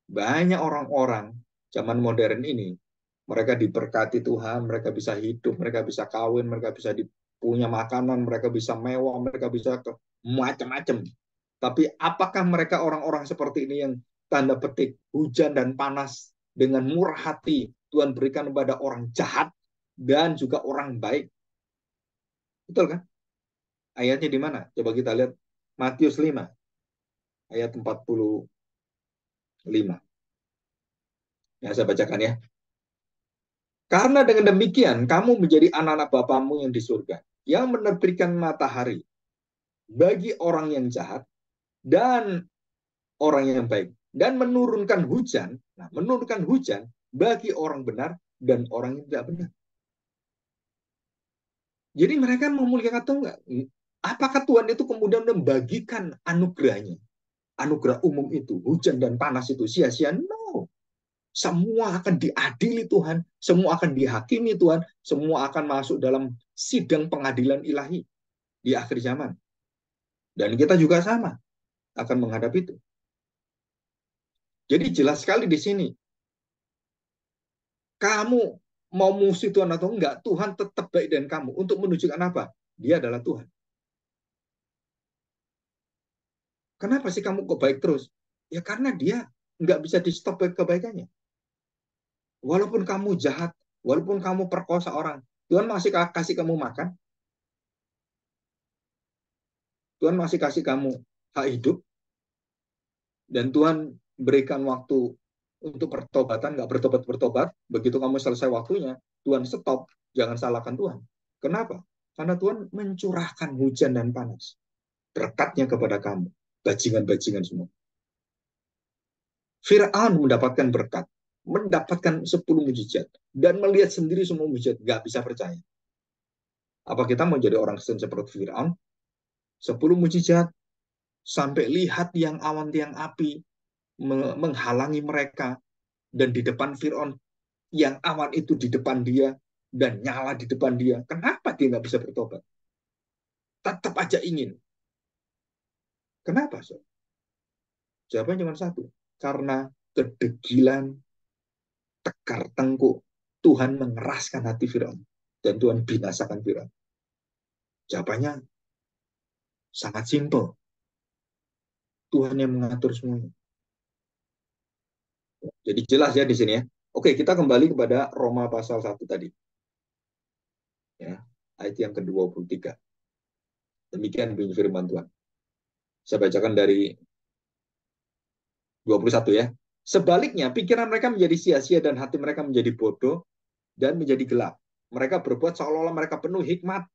Banyak orang-orang zaman modern ini, mereka diberkati Tuhan, mereka bisa hidup, mereka bisa kawin, mereka bisa punya makanan, mereka bisa mewah, mereka bisa macam-macam. Tapi apakah mereka orang-orang seperti ini yang tanda petik hujan dan panas dengan murah hati Tuhan berikan kepada orang jahat dan juga orang baik? Betul kan? Ayatnya di mana? Coba kita lihat Matius 5 ayat 45. Ya, saya bacakan ya. Karena dengan demikian kamu menjadi anak-anak Bapamu yang di surga, yang menerbitkan matahari bagi orang yang jahat dan orang yang baik, dan menurunkan hujan bagi orang benar dan orang yang tidak benar. Jadi mereka memuliakan atau enggak? Apakah Tuhan itu kemudian membagikan anugerahnya? Anugerah umum itu, hujan dan panas itu sia-sia? No. Semua akan diadili Tuhan, semua akan dihakimi Tuhan, semua akan masuk dalam sidang pengadilan ilahi di akhir zaman. Dan kita juga sama akan menghadapi itu. Jadi jelas sekali di sini, kamu mau musuh Tuhan atau enggak, Tuhan tetap baik dengan kamu. Untuk menunjukkan apa? Dia adalah Tuhan. Kenapa sih kamu kok baik terus? Ya karena dia nggak bisa di stop kebaikannya. Walaupun kamu jahat, walaupun kamu perkosa orang, Tuhan masih kasih kamu makan, Tuhan masih kasih kamu hak hidup, dan Tuhan berikan waktu untuk pertobatan, nggak bertobat-bertobat, begitu kamu selesai waktunya, Tuhan stop, jangan salahkan Tuhan. Kenapa? Karena Tuhan mencurahkan hujan dan panas, berkatnya kepada kamu, bajingan-bajingan semua. Fir'aun mendapatkan berkat, mendapatkan 10 mujizat, dan melihat sendiri semua mujizat, nggak bisa percaya. Apa kita mau jadi orang Kristen seperti Fir'aun? 10 mujizat, sampai lihat yang awan tiang api menghalangi mereka, dan di depan Fir'aun, yang awan itu di depan dia, dan nyala di depan dia. Kenapa dia nggak bisa bertobat? Tetap aja ingin. Kenapa? So? Jawabannya cuma satu. Karena kedegilan, tekar tengkuk, Tuhan mengeraskan hati Firaun. Dan Tuhan binasakan Firaun. Jawabannya sangat simpel. Tuhan yang mengatur semuanya. Jadi jelas ya di sini ya. Oke, kita kembali kepada Roma pasal 1 tadi. Ya, ayat yang ke-23. Demikian bunyi firman Tuhan. Saya bacakan dari 21 ya. Sebaliknya, pikiran mereka menjadi sia-sia dan hati mereka menjadi bodoh dan menjadi gelap. Mereka berbuat seolah-olah mereka penuh hikmat,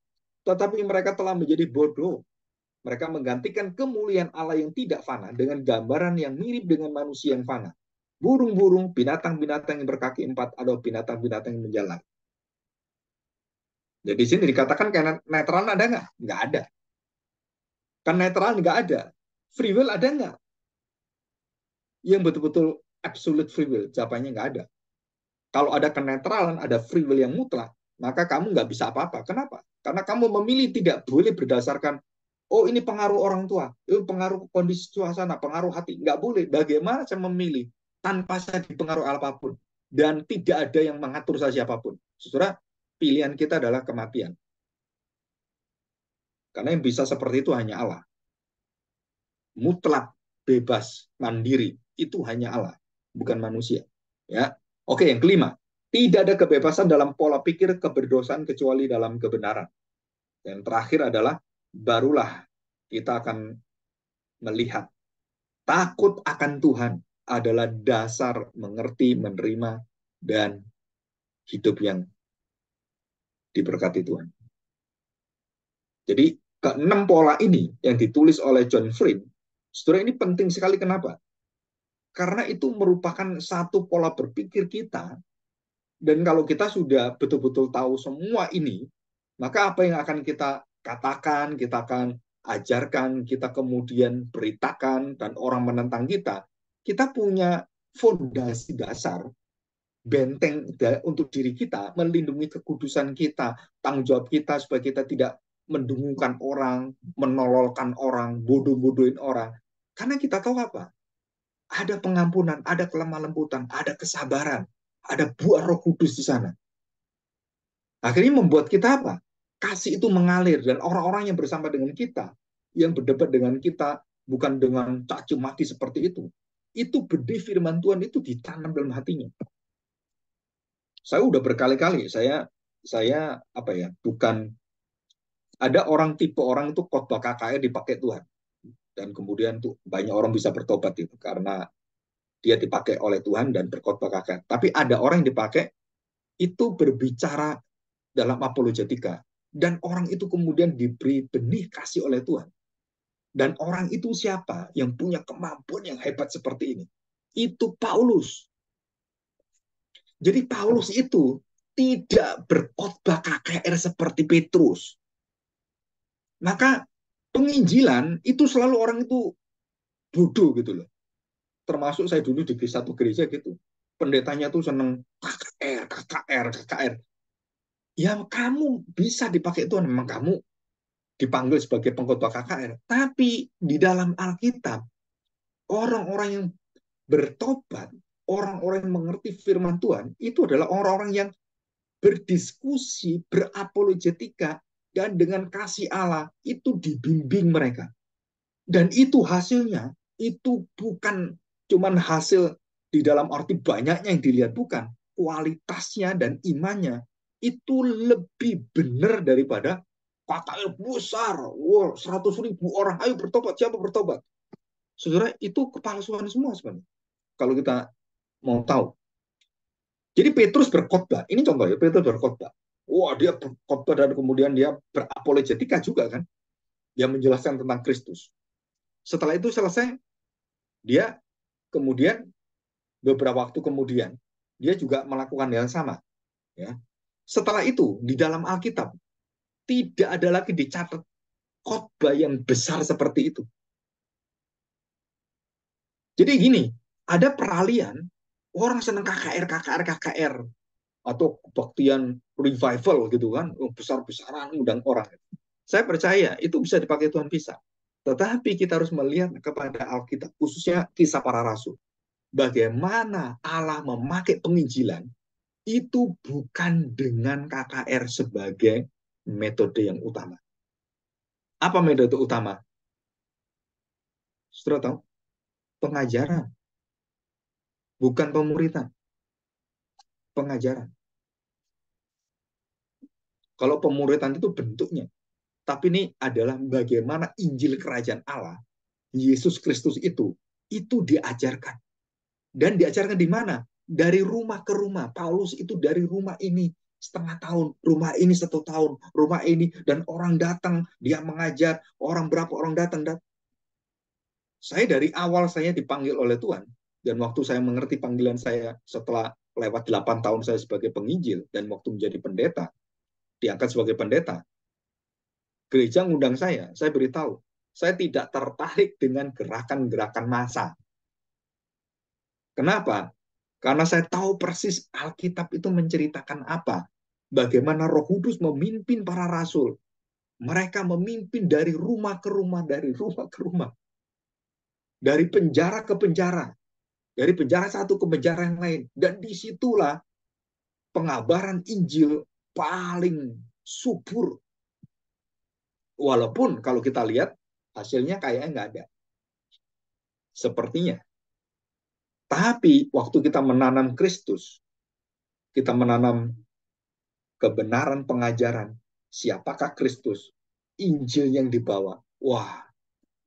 tetapi mereka telah menjadi bodoh. Mereka menggantikan kemuliaan Allah yang tidak fana dengan gambaran yang mirip dengan manusia yang fana. Burung-burung, binatang-binatang yang berkaki empat, atau binatang-binatang yang menjalar. Jadi di sini dikatakan kayak netral ada nggak? Nggak ada. Kan netral nggak ada. Free will ada nggak? Yang betul-betul absolute free will, jawabannya nggak ada. Kalau ada kenetralan, ada free will yang mutlak, maka kamu nggak bisa apa-apa. Kenapa? Karena kamu memilih tidak boleh berdasarkan, oh ini pengaruh orang tua, ini pengaruh kondisi suasana, pengaruh hati. Nggak boleh. Bagaimana saya memilih tanpa saya dipengaruhi apapun? Dan tidak ada yang mengatur saya siapapun. Saudara, pilihan kita adalah kematian. Karena yang bisa seperti itu hanya Allah. Mutlak, bebas, mandiri. Itu hanya Allah, bukan manusia. Ya, oke, yang kelima. Tidak ada kebebasan dalam pola pikir keberdosaan kecuali dalam kebenaran. Yang terakhir adalah barulah kita akan melihat takut akan Tuhan adalah dasar mengerti, menerima, dan hidup yang diberkati Tuhan. Jadi keenam pola ini yang ditulis oleh John Flynn, saudara, ini penting sekali. Kenapa? Karena itu merupakan satu pola berpikir kita. Dan kalau kita sudah betul-betul tahu semua ini, maka apa yang akan kita katakan, kita akan ajarkan, kita kemudian beritakan, dan orang menentang kita punya fondasi dasar, benteng untuk diri kita, melindungi kekudusan kita, tanggung jawab kita supaya kita tidak mendengungkan orang, menololkan orang, bodoh-bodohin orang. Karena kita tahu apa? Ada pengampunan, ada kelemah lembutan, ada kesabaran, ada buah Roh Kudus di sana. Akhirnya membuat kita apa? Kasih itu mengalir, dan orang-orang yang bersama dengan kita, yang berdebat dengan kita, bukan dengan caci maki seperti itu benih firman Tuhan itu ditanam dalam hatinya. Saya udah berkali-kali, saya apa ya, bukan, ada orang tipe orang itu khotbah KKR dipakai Tuhan, dan kemudian tuh banyak orang bisa bertobat itu karena dia dipakai oleh Tuhan dan berkhotbah KKR. Tapi ada orang yang dipakai itu berbicara dalam apologetika, dan orang itu kemudian diberi benih kasih oleh Tuhan. Dan orang itu siapa yang punya kemampuan yang hebat seperti ini? Itu Paulus. Jadi Paulus itu tidak berkhotbah KKR seperti Petrus. Maka penginjilan itu selalu orang itu bodoh gitu loh. Termasuk saya dulu di satu gereja gitu. Pendetanya tuh seneng KKR, KKR, KKR. Ya kamu bisa dipakai Tuhan, memang kamu dipanggil sebagai pengkhotbah KKR. Tapi di dalam Alkitab, orang-orang yang bertobat, orang-orang yang mengerti firman Tuhan, itu adalah orang-orang yang berdiskusi, berapologetika, dan dengan kasih Allah, itu dibimbing mereka. Dan itu hasilnya, itu bukan cuman hasil di dalam arti banyaknya yang dilihat, bukan. Kualitasnya dan imannya, itu lebih benar daripada KKR besar, wow, 100.000 orang, ayo bertobat, siapa bertobat? Saudara, itu kepalsuan semua sebenarnya. Kalau kita mau tahu. Jadi Petrus berkhotbah, ini contoh ya, Petrus berkhotbah. Wah, dia berkhotbah dan kemudian dia berapologetika juga kan. Dia menjelaskan tentang Kristus. Setelah itu selesai, dia kemudian beberapa waktu kemudian dia juga melakukan hal yang sama. Ya. Setelah itu di dalam Alkitab tidak ada lagi dicatat khotbah yang besar seperti itu. Jadi gini, ada peralihan, orang senang KKR, KKR, KKR, atau kebaktian revival gitu kan, besar-besaran undang orang. Saya percaya itu bisa dipakai Tuhan, bisa. Tetapi kita harus melihat kepada Alkitab, khususnya kisah para rasul. Bagaimana Allah memakai penginjilan, itu bukan dengan KKR sebagai metode yang utama. Apa metode utama? Saudara tahu? Pengajaran. Bukan pemuritan. Pengajaran. Kalau pemuritan itu bentuknya. Tapi ini adalah bagaimana Injil Kerajaan Allah, Yesus Kristus itu diajarkan. Dan diajarkan di mana? Dari rumah ke rumah. Paulus itu dari rumah ini setengah tahun, rumah ini 1 tahun, rumah ini, dan orang datang, dia mengajar, orang berapa orang datang. Saya dari awal saya dipanggil oleh Tuhan, dan waktu saya mengerti panggilan saya setelah lewat 8 tahun saya sebagai penginjil, dan waktu menjadi pendeta, diangkat sebagai pendeta, gereja ngundang saya beritahu, saya tidak tertarik dengan gerakan-gerakan massa. Kenapa? Karena saya tahu persis Alkitab itu menceritakan apa. Bagaimana Roh Kudus memimpin para rasul. Mereka memimpin dari rumah ke rumah, dari rumah ke rumah. Dari penjara ke penjara. Dari penjara satu ke penjara yang lain. Dan disitulah pengabaran Injil paling subur. Walaupun kalau kita lihat, hasilnya kayaknya nggak ada. Sepertinya. Tapi waktu kita menanam Kristus, kita menanam kebenaran pengajaran, siapakah Kristus, Injil yang dibawa, wah,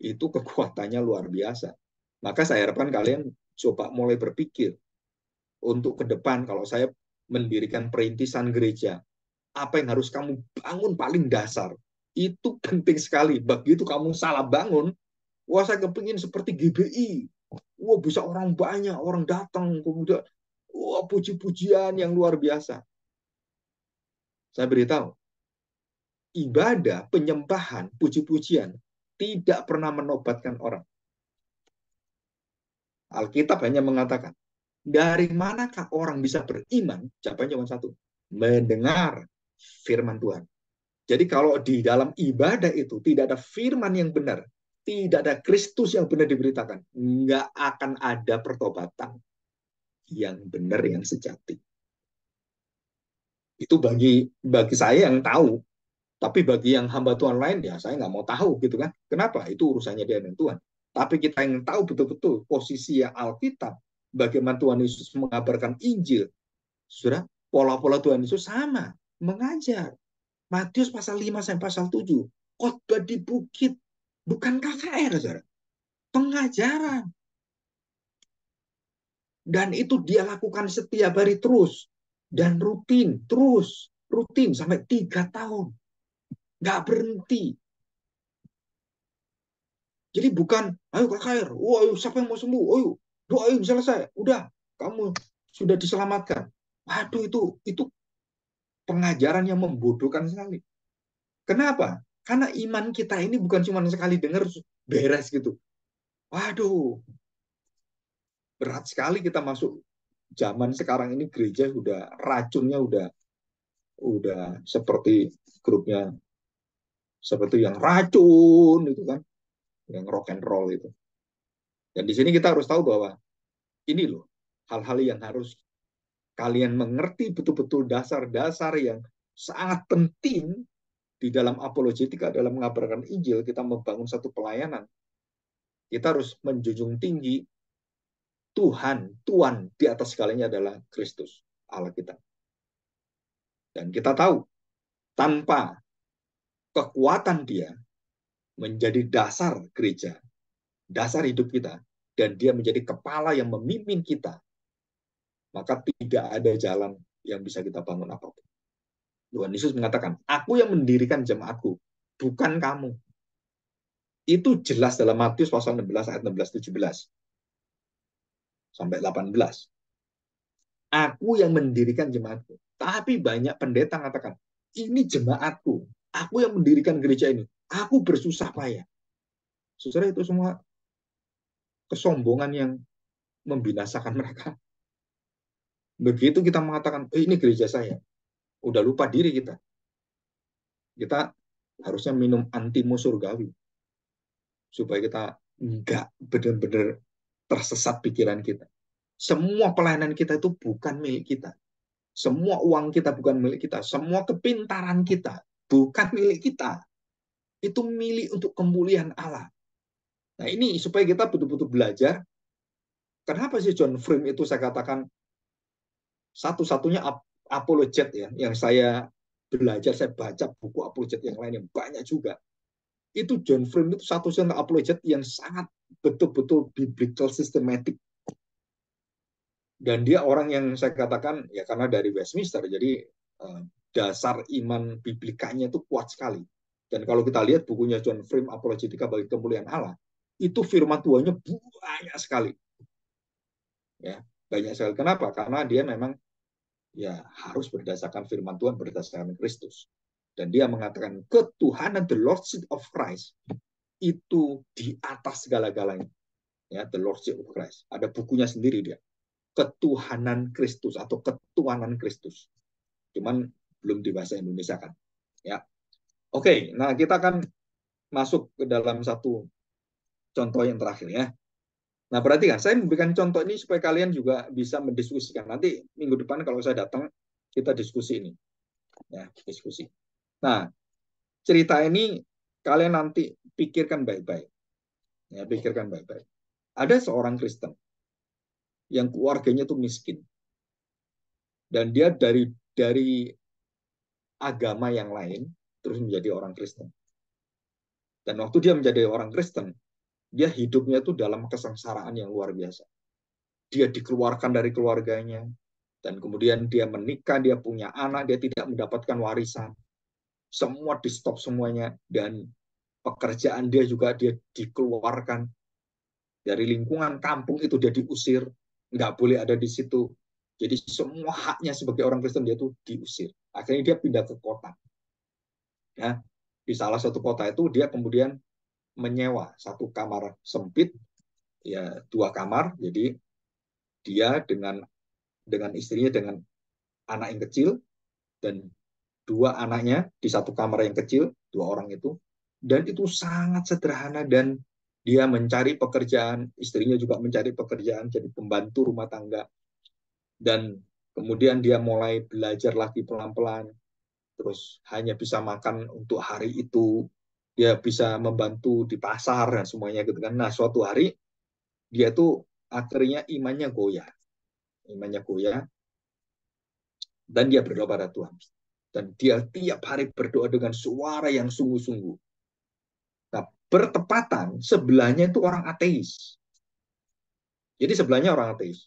itu kekuatannya luar biasa. Maka saya harapkan kalian coba mulai berpikir untuk ke depan kalau saya mendirikan perintisan gereja, apa yang harus kamu bangun paling dasar. Itu penting sekali. Begitu kamu salah bangun, wah saya kepingin seperti GBI. Wah bisa orang banyak, orang datang, kemudian wah puji-pujian yang luar biasa. Saya beritahu, ibadah, penyembahan, puji-pujian tidak pernah menobatkan orang. Alkitab hanya mengatakan, dari manakah orang bisa beriman? Jawabannya cuma satu, mendengar firman Tuhan. Jadi kalau di dalam ibadah itu tidak ada firman yang benar, tidak ada Kristus yang benar diberitakan, nggak akan ada pertobatan yang benar, yang sejati. Itu bagi saya yang tahu. Tapi bagi yang hamba Tuhan lain, ya saya nggak mau tahu gitu kan. Kenapa? Itu urusannya dia dengan Tuhan. Tapi kita yang tahu betul-betul posisi yang Alkitab, bagaimana Tuhan Yesus mengabarkan Injil, sudah pola-pola Tuhan Yesus sama, mengajar. Matius pasal 5 sampai pasal 7, khotbah di bukit, bukan KKR, saudara. Pengajaran. Dan itu dia lakukan setiap hari terus. Dan rutin, terus. Rutin sampai 3 tahun. Nggak berhenti. Jadi bukan, ayo KKR, oh, ayo siapa yang mau sembuh, ayo doain selesai, udah kamu sudah diselamatkan. Waduh itu pengajaran yang membodohkan sekali. Kenapa? Karena iman kita ini bukan cuma sekali dengar beres gitu. Waduh, berat sekali kita masuk zaman sekarang ini gereja udah racunnya udah seperti grupnya seperti yang racun itu kan, yang rock and roll itu. Dan di sini kita harus tahu bahwa ini loh hal-hal yang harus kalian mengerti betul-betul dasar-dasar yang sangat penting di dalam apologetika, dalam mengabarkan Injil, kita membangun satu pelayanan. Kita harus menjunjung tinggi Tuhan di atas segalanya adalah Kristus, Allah kita. Dan kita tahu, tanpa kekuatan dia menjadi dasar gereja, dasar hidup kita, dan dia menjadi kepala yang memimpin kita, maka tidak ada jalan yang bisa kita bangun apapun. Tuhan Yesus mengatakan, aku yang mendirikan jemaatku, bukan kamu. Itu jelas dalam Matius pasal 16 ayat 16-17 sampai 18. Aku yang mendirikan jemaatku. Tapi banyak pendeta mengatakan, ini jemaatku. Aku yang mendirikan gereja ini. Aku bersusah payah. Saudara, itu semua kesombongan yang membinasakan mereka. Begitu kita mengatakan, ini gereja saya. Udah lupa diri kita. Kita harusnya minum antimo surgawi. Supaya kita enggak benar-benar tersesat pikiran kita. Semua pelayanan kita itu bukan milik kita. Semua uang kita bukan milik kita. Semua kepintaran kita bukan milik kita. Itu milik untuk kemuliaan Allah. Nah ini supaya kita betul-betul belajar. Kenapa sih John Frame itu saya katakan satu-satunya apologet ya, yang saya belajar, saya baca buku apologet yang lain yang banyak juga. Itu John Frame itu satu-satunya apologet yang sangat betul-betul biblical systematic. Dan dia orang yang saya katakan, ya karena dari Westminster, jadi eh, dasar iman biblikanya itu kuat sekali. Dan kalau kita lihat bukunya John Frame, Apologetika bagi Kemuliaan Allah, itu firman Tuhannya banyak sekali. Ya, banyak sekali. Kenapa? Karena dia memang ya harus berdasarkan firman Tuhan, berdasarkan Kristus. Dan dia mengatakan ketuhanan the Lordship of Christ itu di atas segala-galanya. Ya, the Lordship of Christ. Ada bukunya sendiri dia. Ketuhanan Kristus atau ketuhanan Kristus. Cuman belum di bahasa Indonesia kan. Ya. Oke, nah kita akan masuk ke dalam satu contoh yang terakhir ya. Nah, perhatikan, saya memberikan contoh ini supaya kalian juga bisa mendiskusikan. Nanti minggu depan kalau saya datang, kita diskusi ini. Ya, diskusi. Nah, cerita ini kalian nanti pikirkan baik-baik. Ya, pikirkan baik-baik. Ada seorang Kristen yang keluarganya itu miskin. Dan dia dari agama yang lain terus menjadi orang Kristen. Dan waktu dia menjadi orang Kristen, dia hidupnya itu dalam kesengsaraan yang luar biasa. Dia dikeluarkan dari keluarganya, dan kemudian dia menikah, dia punya anak, dia tidak mendapatkan warisan. Semua di stop semuanya, dan pekerjaan dia juga dia dikeluarkan dari lingkungan kampung itu, dia diusir, nggak boleh ada di situ. Jadi semua haknya sebagai orang Kristen dia tuh diusir. Akhirnya dia pindah ke kota. Ya, di salah satu kota itu dia kemudian menyewa satu kamar sempit, ya 2 kamar. Jadi dia dengan istrinya, dengan anak yang kecil, dan 2 anaknya di satu kamar yang kecil, 2 orang itu. Dan itu sangat sederhana, dan dia mencari pekerjaan, istrinya juga mencari pekerjaan jadi pembantu rumah tangga. Dan kemudian dia mulai belajar lagi pelan-pelan, terus hanya bisa makan untuk hari itu, dia bisa membantu di pasar dan semuanya gitu kan. Nah, suatu hari dia tuh akhirnya imannya goyah, dan dia berdoa pada Tuhan. Dan dia tiap hari berdoa dengan suara yang sungguh-sungguh. Nah, bertepatan sebelahnya itu orang ateis. Jadi sebelahnya orang ateis.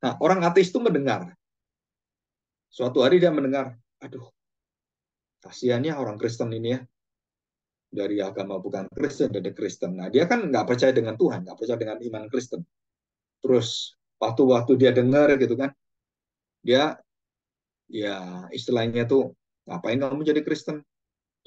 Nah, orang ateis itu mendengar. Suatu hari dia mendengar, aduh, kasihannya orang Kristen ini ya, dari agama bukan Kristen, dari Kristen. Nah, dia kan nggak percaya dengan Tuhan, nggak percaya dengan iman Kristen. Terus waktu-waktu dia dengar gitu kan, dia ya istilahnya tuh, ngapain kamu jadi Kristen?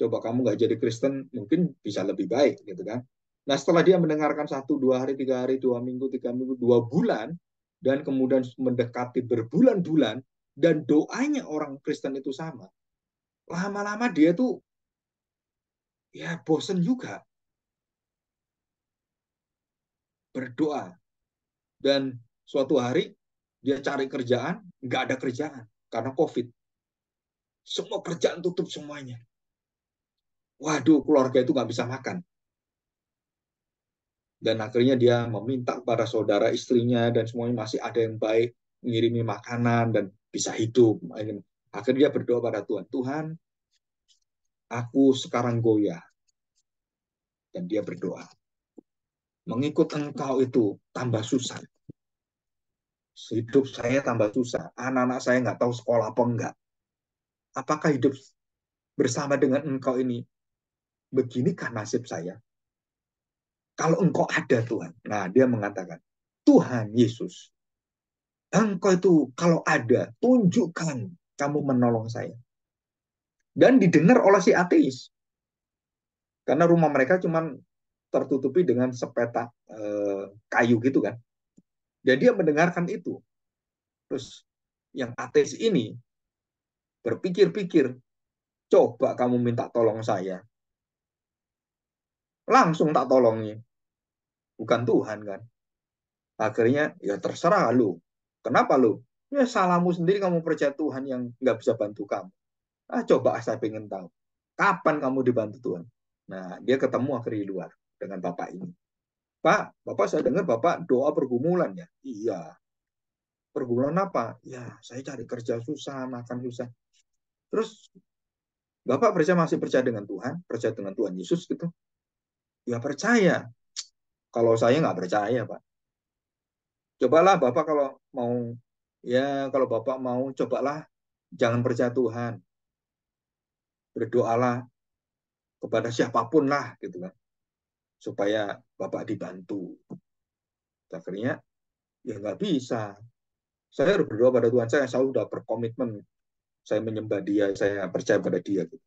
Coba kamu nggak jadi Kristen, mungkin bisa lebih baik gitu kan. Nah, setelah dia mendengarkan 1, 2 hari, 3 hari, 2 minggu, 3 minggu, 2 bulan, dan kemudian mendekati berbulan-bulan, dan doanya orang Kristen itu sama, lama-lama dia tuh ya bosen juga berdoa. Dan suatu hari dia cari kerjaan, nggak ada kerjaan karena COVID. Semua kerjaan tutup semuanya. Waduh, keluarga itu nggak bisa makan. Dan akhirnya dia meminta kepada saudara istrinya dan semuanya masih ada yang baik, mengirimi makanan dan bisa hidup. Akhirnya dia berdoa pada Tuhan, Tuhan, aku sekarang goyah. Dan dia berdoa, mengikut engkau itu tambah susah. Hidup saya tambah susah. Anak-anak saya nggak tahu sekolah apa enggak. Apakah hidup bersama dengan engkau ini beginikah nasib saya? Kalau engkau ada Tuhan. Nah, dia mengatakan, Tuhan Yesus, engkau itu kalau ada, tunjukkan kamu menolong saya. Dan didengar oleh si ateis. Karena rumah mereka cuma tertutupi dengan sepetak kayu gitu kan. Dan dia mendengarkan itu. Terus yang ateis ini berpikir-pikir, coba kamu minta tolong saya. Langsung tak tolongnya. Bukan Tuhan kan. Akhirnya ya terserah lu. Kenapa lu? Ya salahmu sendiri, kamu percaya Tuhan yang nggak bisa bantu kamu. Coba saya pengen tahu. Kapan kamu dibantu Tuhan? Nah, dia ketemu akhirnya di luar dengan bapak ini. Pak, bapak saya dengar bapak doa pergumulan ya? Iya. Pergumulan apa? Ya, saya cari kerja susah, makan susah. Terus bapak masih percaya dengan Tuhan? Percaya dengan Tuhan Yesus gitu? Ya percaya. Kalau saya nggak percaya, Pak. Cobalah bapak kalau mau, ya kalau bapak mau, cobalah Jangan percaya Tuhan, berdoalah kepada siapapun lah gitu kan, supaya Bapak dibantu. Akhirnya ya nggak bisa. Saya harus berdoa pada Tuhan saya sudah berkomitmen, saya menyembah Dia, saya percaya pada Dia. Gitu.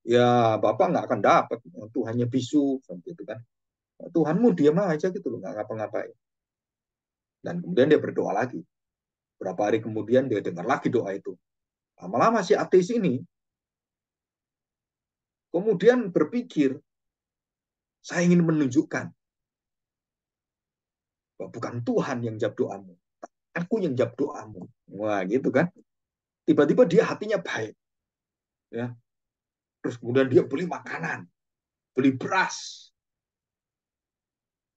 Ya Bapak nggak akan dapat, Tuhannya bisu, gitu kan. Tuhanmu diam aja gitu loh, nggak ngapa-ngapain. Dan kemudian dia berdoa lagi. Berapa hari kemudian dia dengar lagi doa itu. Lama-lama si ateis ini kemudian berpikir, saya ingin menunjukkan bahwa bukan Tuhan yang jawab doamu, aku yang jawab doamu. Wah gitu kan. Tiba-tiba dia hatinya baik. Ya. Terus kemudian dia beli makanan, beli beras.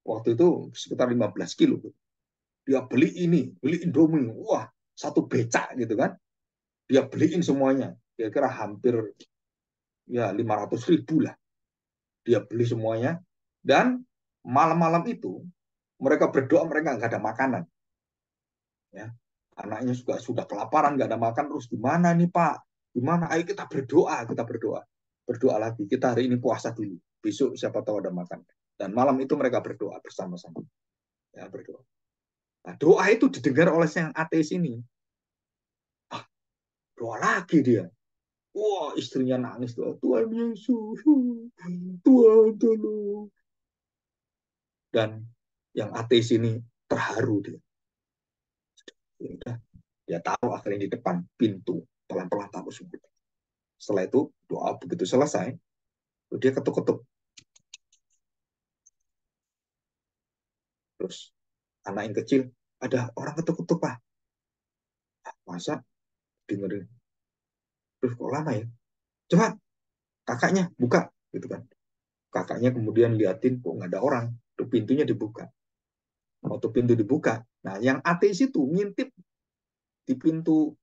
Waktu itu sekitar 15 kilo. Dia beli ini, beli Indomie. Wah, satu becak gitu kan. Dia beliin semuanya. Kira-kira hampir ya 500.000 lah. Dia beli semuanya. Dan malam-malam itu mereka berdoa, mereka nggak ada makanan. Ya. Anaknya juga sudah kelaparan, nggak ada makan. Terus gimana nih Pak? Gimana? Ayo kita berdoa, kita berdoa. Berdoa lagi. Kita hari ini puasa dulu. Besok siapa tahu ada makan. Dan malam itu mereka berdoa bersama-sama. Ya, berdoa. Nah, doa itu didengar oleh yang ateis ini. Ah, doa lagi dia. Wah, istrinya nangis tuh. Tuhan Yesus, Tuhan tolong. Dan yang ateis ini terharu dia. Ya udah, dia tahu akhirnya di depan pintu pelan-pelan tahu semua. Setelah itu doa begitu selesai, dia ketuk-ketuk. Terus anak yang kecil, ada orang ketuk-ketuk Pak. Masa dengerin. Terus kok lama ya? Coba kakaknya buka, gitu kan. Kakaknya kemudian liatin kok nggak ada orang. Tuh pintunya dibuka. Waktu pintu dibuka, nah yang ateis itu ngintip di pintu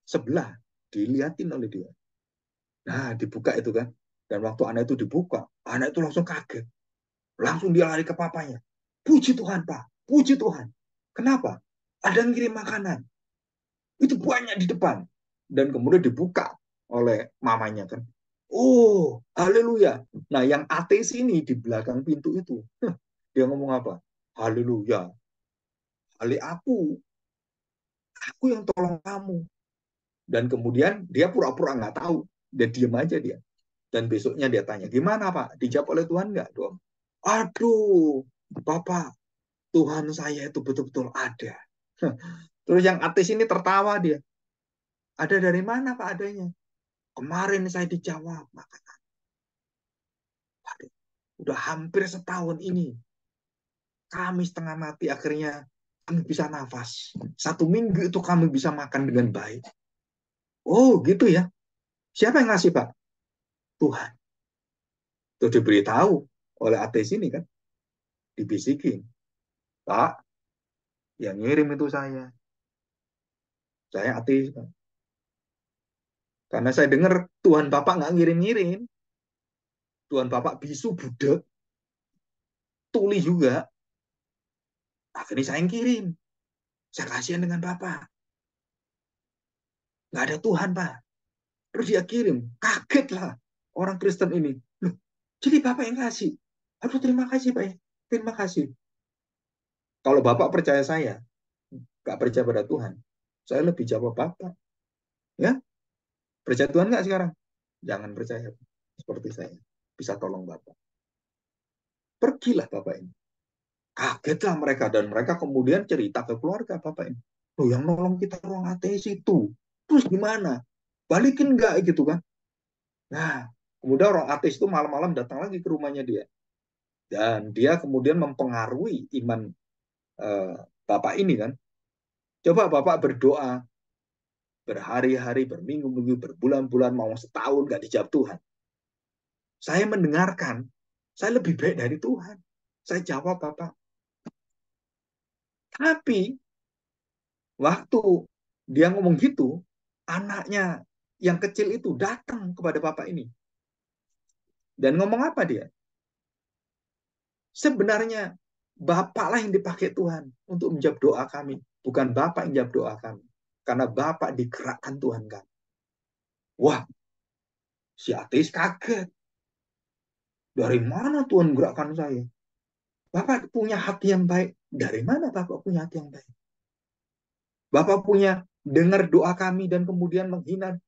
sebelah, diliatin oleh dia. Nah, dibuka itu kan. Dan waktu anak itu dibuka, anak itu langsung kaget. Langsung dia lari ke papanya. Puji Tuhan, Pak. Puji Tuhan. Kenapa? Ada yang ngirim makanan. Itu banyak di depan. Dan kemudian dibuka oleh mamanya kan. Oh, haleluya. Nah, yang ateis ini di belakang pintu itu. Dia ngomong apa? Haleluya. Hale aku yang tolong kamu. Dan kemudian dia pura-pura nggak tahu. Dia diem aja dia. Dan besoknya dia tanya, gimana Pak? Dijawab oleh Tuhan nggak dong? Aduh, Bapak, Tuhan saya itu betul-betul ada. Terus yang ateis ini tertawa dia. Ada dari mana Pak adanya? Kemarin saya dijawab. Maka, waduh, udah hampir setahun ini. Kami setengah mati akhirnya kami bisa nafas. 1 minggu itu kami bisa makan dengan baik. Oh gitu ya. Siapa yang ngasih Pak? Tuhan. Itu diberitahu oleh ateis ini kan. Dibisikin. Pak, yang ngirim itu saya. Saya ateis. Pak. Karena saya dengar Tuhan Bapak nggak ngirim-ngirim. Tuhan Bapak bisu, budak, tuli juga. Akhirnya saya yang kirim. Saya kasihan dengan Bapak. Nggak ada Tuhan, Pak. Terus dia kirim. Kaget lah orang Kristen ini. Loh, jadi Bapak yang kasih. Aduh, terima kasih, Pak. Terima kasih. Kalau Bapak percaya saya, nggak percaya pada Tuhan, saya lebih jawab Bapak. Ya, percaya Tuhan nggak sekarang? Jangan percaya. Seperti saya. Bisa tolong Bapak. Pergilah Bapak ini. Kagetlah mereka. Dan mereka kemudian cerita ke keluarga Bapak ini. Loh, yang nolong kita orang ateis itu. Terus gimana? Balikin nggak gitu kan? Nah, kemudian orang ateis itu malam-malam datang lagi ke rumahnya dia. Dan dia kemudian mempengaruhi iman eh, Bapak ini kan. Coba Bapak berdoa berhari-hari, berminggu-minggu, berbulan-bulan, mau setahun nggak dijawab Tuhan. Saya mendengarkan, saya lebih baik dari Tuhan. Saya jawab Bapak. Tapi waktu dia ngomong gitu, anaknya yang kecil itu datang kepada Bapak ini. Dan ngomong apa dia? Sebenarnya Bapaklah yang dipakai Tuhan untuk menjawab doa kami. Bukan Bapak yang jawab doa kami. karena Bapak digerakkan Tuhan kami. Wah, si ateis kaget. Dari mana Tuhan gerakkan saya? Bapak punya hati yang baik. Dari mana Bapak punya hati yang baik? Bapak punya dengar doa kami dan kemudian menghina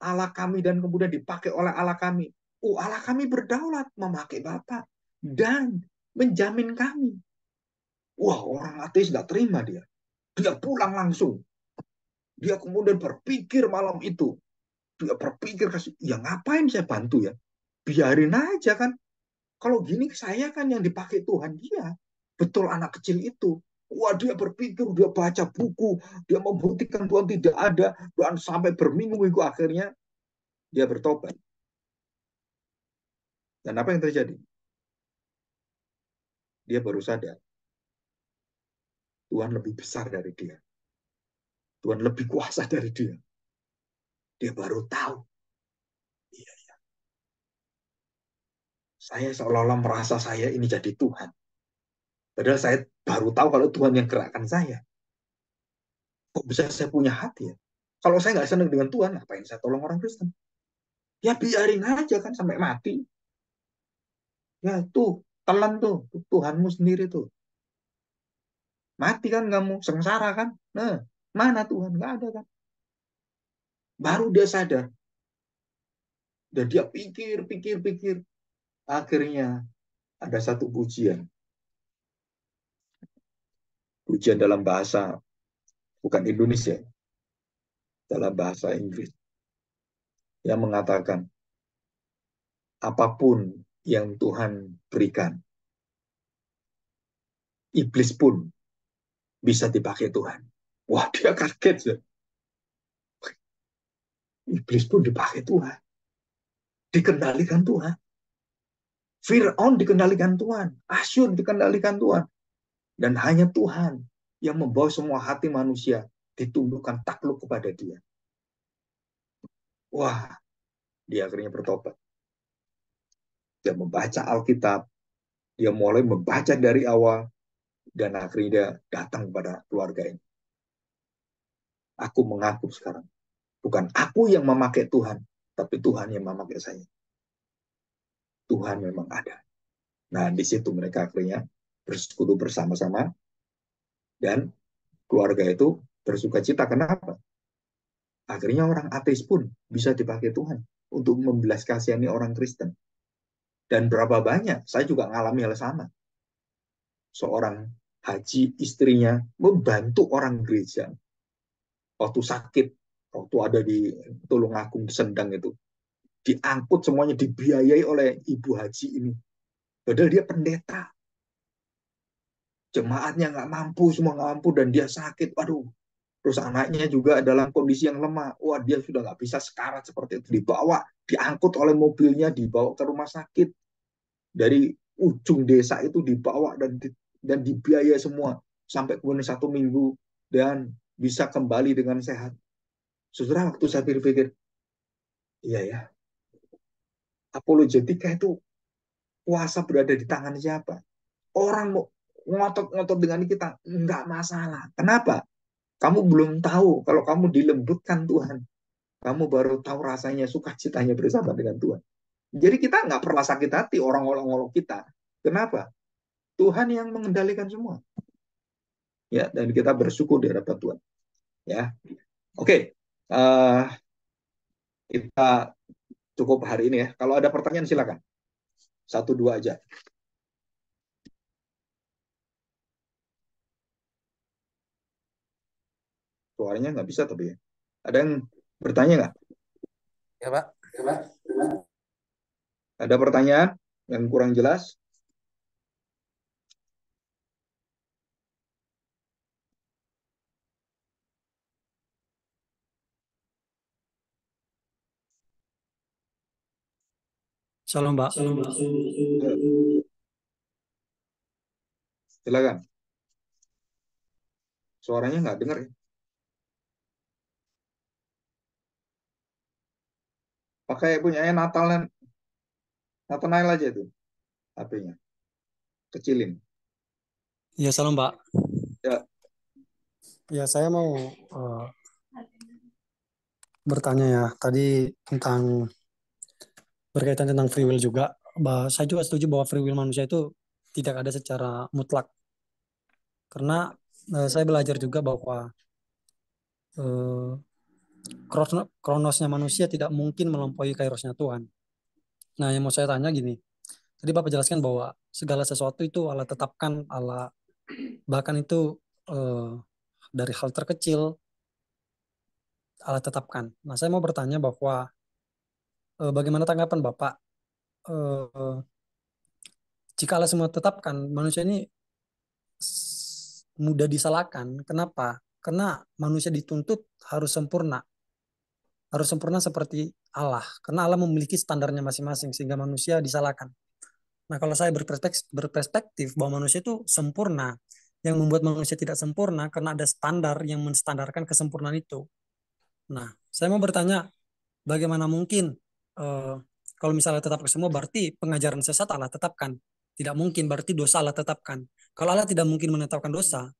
Allah kami dan kemudian dipakai oleh Allah kami. Allah kami berdaulat memakai Bapak dan menjamin kami. Wah, orang ateis nggak terima dia. Dia pulang langsung. Dia kemudian berpikir malam itu. Dia berpikir, ya ngapain saya bantu ya? Biarin aja kan. Kalau gini saya kan yang dipakai Tuhan dia. Betul anak kecil itu. Wah, dia berpikir, dia baca buku, dia membuktikan Tuhan tidak ada, dan sampai berminggu-minggu akhirnya dia bertobat. Dan apa yang terjadi? Dia baru sadar, Tuhan lebih besar dari dia. Tuhan lebih kuasa dari dia. Dia baru tahu, iya, saya seolah-olah merasa saya ini jadi Tuhan. Padahal saya baru tahu kalau Tuhan yang gerakkan saya. Kok bisa saya punya hati ya? Kalau saya nggak senang dengan Tuhan, ngapain saya tolong orang Kristen? Ya biarin aja kan sampai mati. Ya tuh, telan tuh, Tuhanmu sendiri tuh. Mati kan kamu, sengsara kan? Nah, mana Tuhan? Nggak ada kan? Baru dia sadar. Dan dia pikir, pikir, pikir. Akhirnya ada satu pujian. Pujian dalam bahasa, bukan Indonesia, dalam bahasa Inggris. Yang mengatakan, apapun yang Tuhan berikan, iblis pun bisa dipakai Tuhan. Wah, dia kaget. Ya. Iblis pun dipakai Tuhan. Dikendalikan Tuhan. Fir'aun dikendalikan Tuhan. Asyur dikendalikan Tuhan. Dan hanya Tuhan yang membawa semua hati manusia ditundukkan takluk kepada dia. Wah, dia akhirnya bertobat. Dia membaca Alkitab. Dia mulai membaca dari awal. Dan akhirnya dia datang kepada keluarga ini. Aku mengaku sekarang. Bukan aku yang memakai Tuhan. Tapi Tuhan yang memakai saya. Tuhan memang ada. Nah, di situ mereka akhirnya bersekutu bersama-sama dan keluarga itu bersuka cita. Kenapa? Akhirnya orang ateis pun bisa dipakai Tuhan untuk membelas kasihani orang Kristen. Dan berapa banyak, saya juga ngalami hal sama. Seorang haji istrinya membantu orang gereja waktu sakit, waktu ada di Tulungagung Sendang itu. Diangkut semuanya, dibiayai oleh ibu haji ini. Padahal dia pendeta. Jemaatnya nggak mampu, semua nggak mampu, dan dia sakit. Waduh, terus anaknya juga dalam kondisi yang lemah. Wah, dia sudah nggak bisa sekarat seperti itu. Dibawa, diangkut oleh mobilnya, dibawa ke rumah sakit. Dari ujung desa itu dibawa dan dibiayai semua. Sampai kemudian 1 minggu dan bisa kembali dengan sehat. Saudara, waktu saya pikir-pikir, iya ya, apologetika itu kuasa berada di tangan siapa? Orang mau ngotot-ngotot dengan kita, nggak masalah. Kenapa? Kamu belum tahu kalau kamu dilembutkan Tuhan. Kamu baru tahu rasanya sukacitanya bersama dengan Tuhan. Jadi kita nggak pernah sakit hati orang olok-olok kita. Kenapa? Tuhan yang mengendalikan semua. Ya, dan kita bersyukur di hadapan Tuhan. Ya, oke. Uh, kita cukup hari ini ya. Kalau ada pertanyaan silakan. 1, 2 aja. Suaranya nggak bisa tapi ya. Ada yang bertanya nggak? Ya, Pak. Ada pertanyaan yang kurang jelas? Shalom, Pak. Silakan. Suaranya nggak dengar ya. Pakai punya Nathanael aja itu HP-nya. Kecilin. Ya, shalom, Pak. Ya, Ya, saya mau bertanya ya tadi tentang berkaitan tentang free will juga. Saya juga setuju bahwa free will manusia itu tidak ada secara mutlak. Karena saya belajar juga bahwa eh, kronosnya manusia tidak mungkin melampaui kairosnya Tuhan. Nah, yang mau saya tanya gini. Tadi Bapak jelaskan bahwa segala sesuatu itu Allah tetapkan, Allah bahkan itu eh, dari hal terkecil Allah tetapkan. Nah, saya mau bertanya bahwa bagaimana tanggapan Bapak eh, jika Allah semua tetapkan, manusia ini mudah disalahkan. Kenapa? Karena manusia dituntut harus sempurna. Harus sempurna seperti Allah. Karena Allah memiliki standarnya masing-masing sehingga manusia disalahkan. Nah, kalau saya berperspektif bahwa manusia itu sempurna, yang membuat manusia tidak sempurna karena ada standar yang menstandarkan kesempurnaan itu. Nah, saya mau bertanya, bagaimana mungkin eh, kalau misalnya tetap semua berarti pengajaran sesat Allah tetapkan. Tidak mungkin berarti dosa Allah tetapkan. Kalau Allah tidak mungkin menetapkan dosa,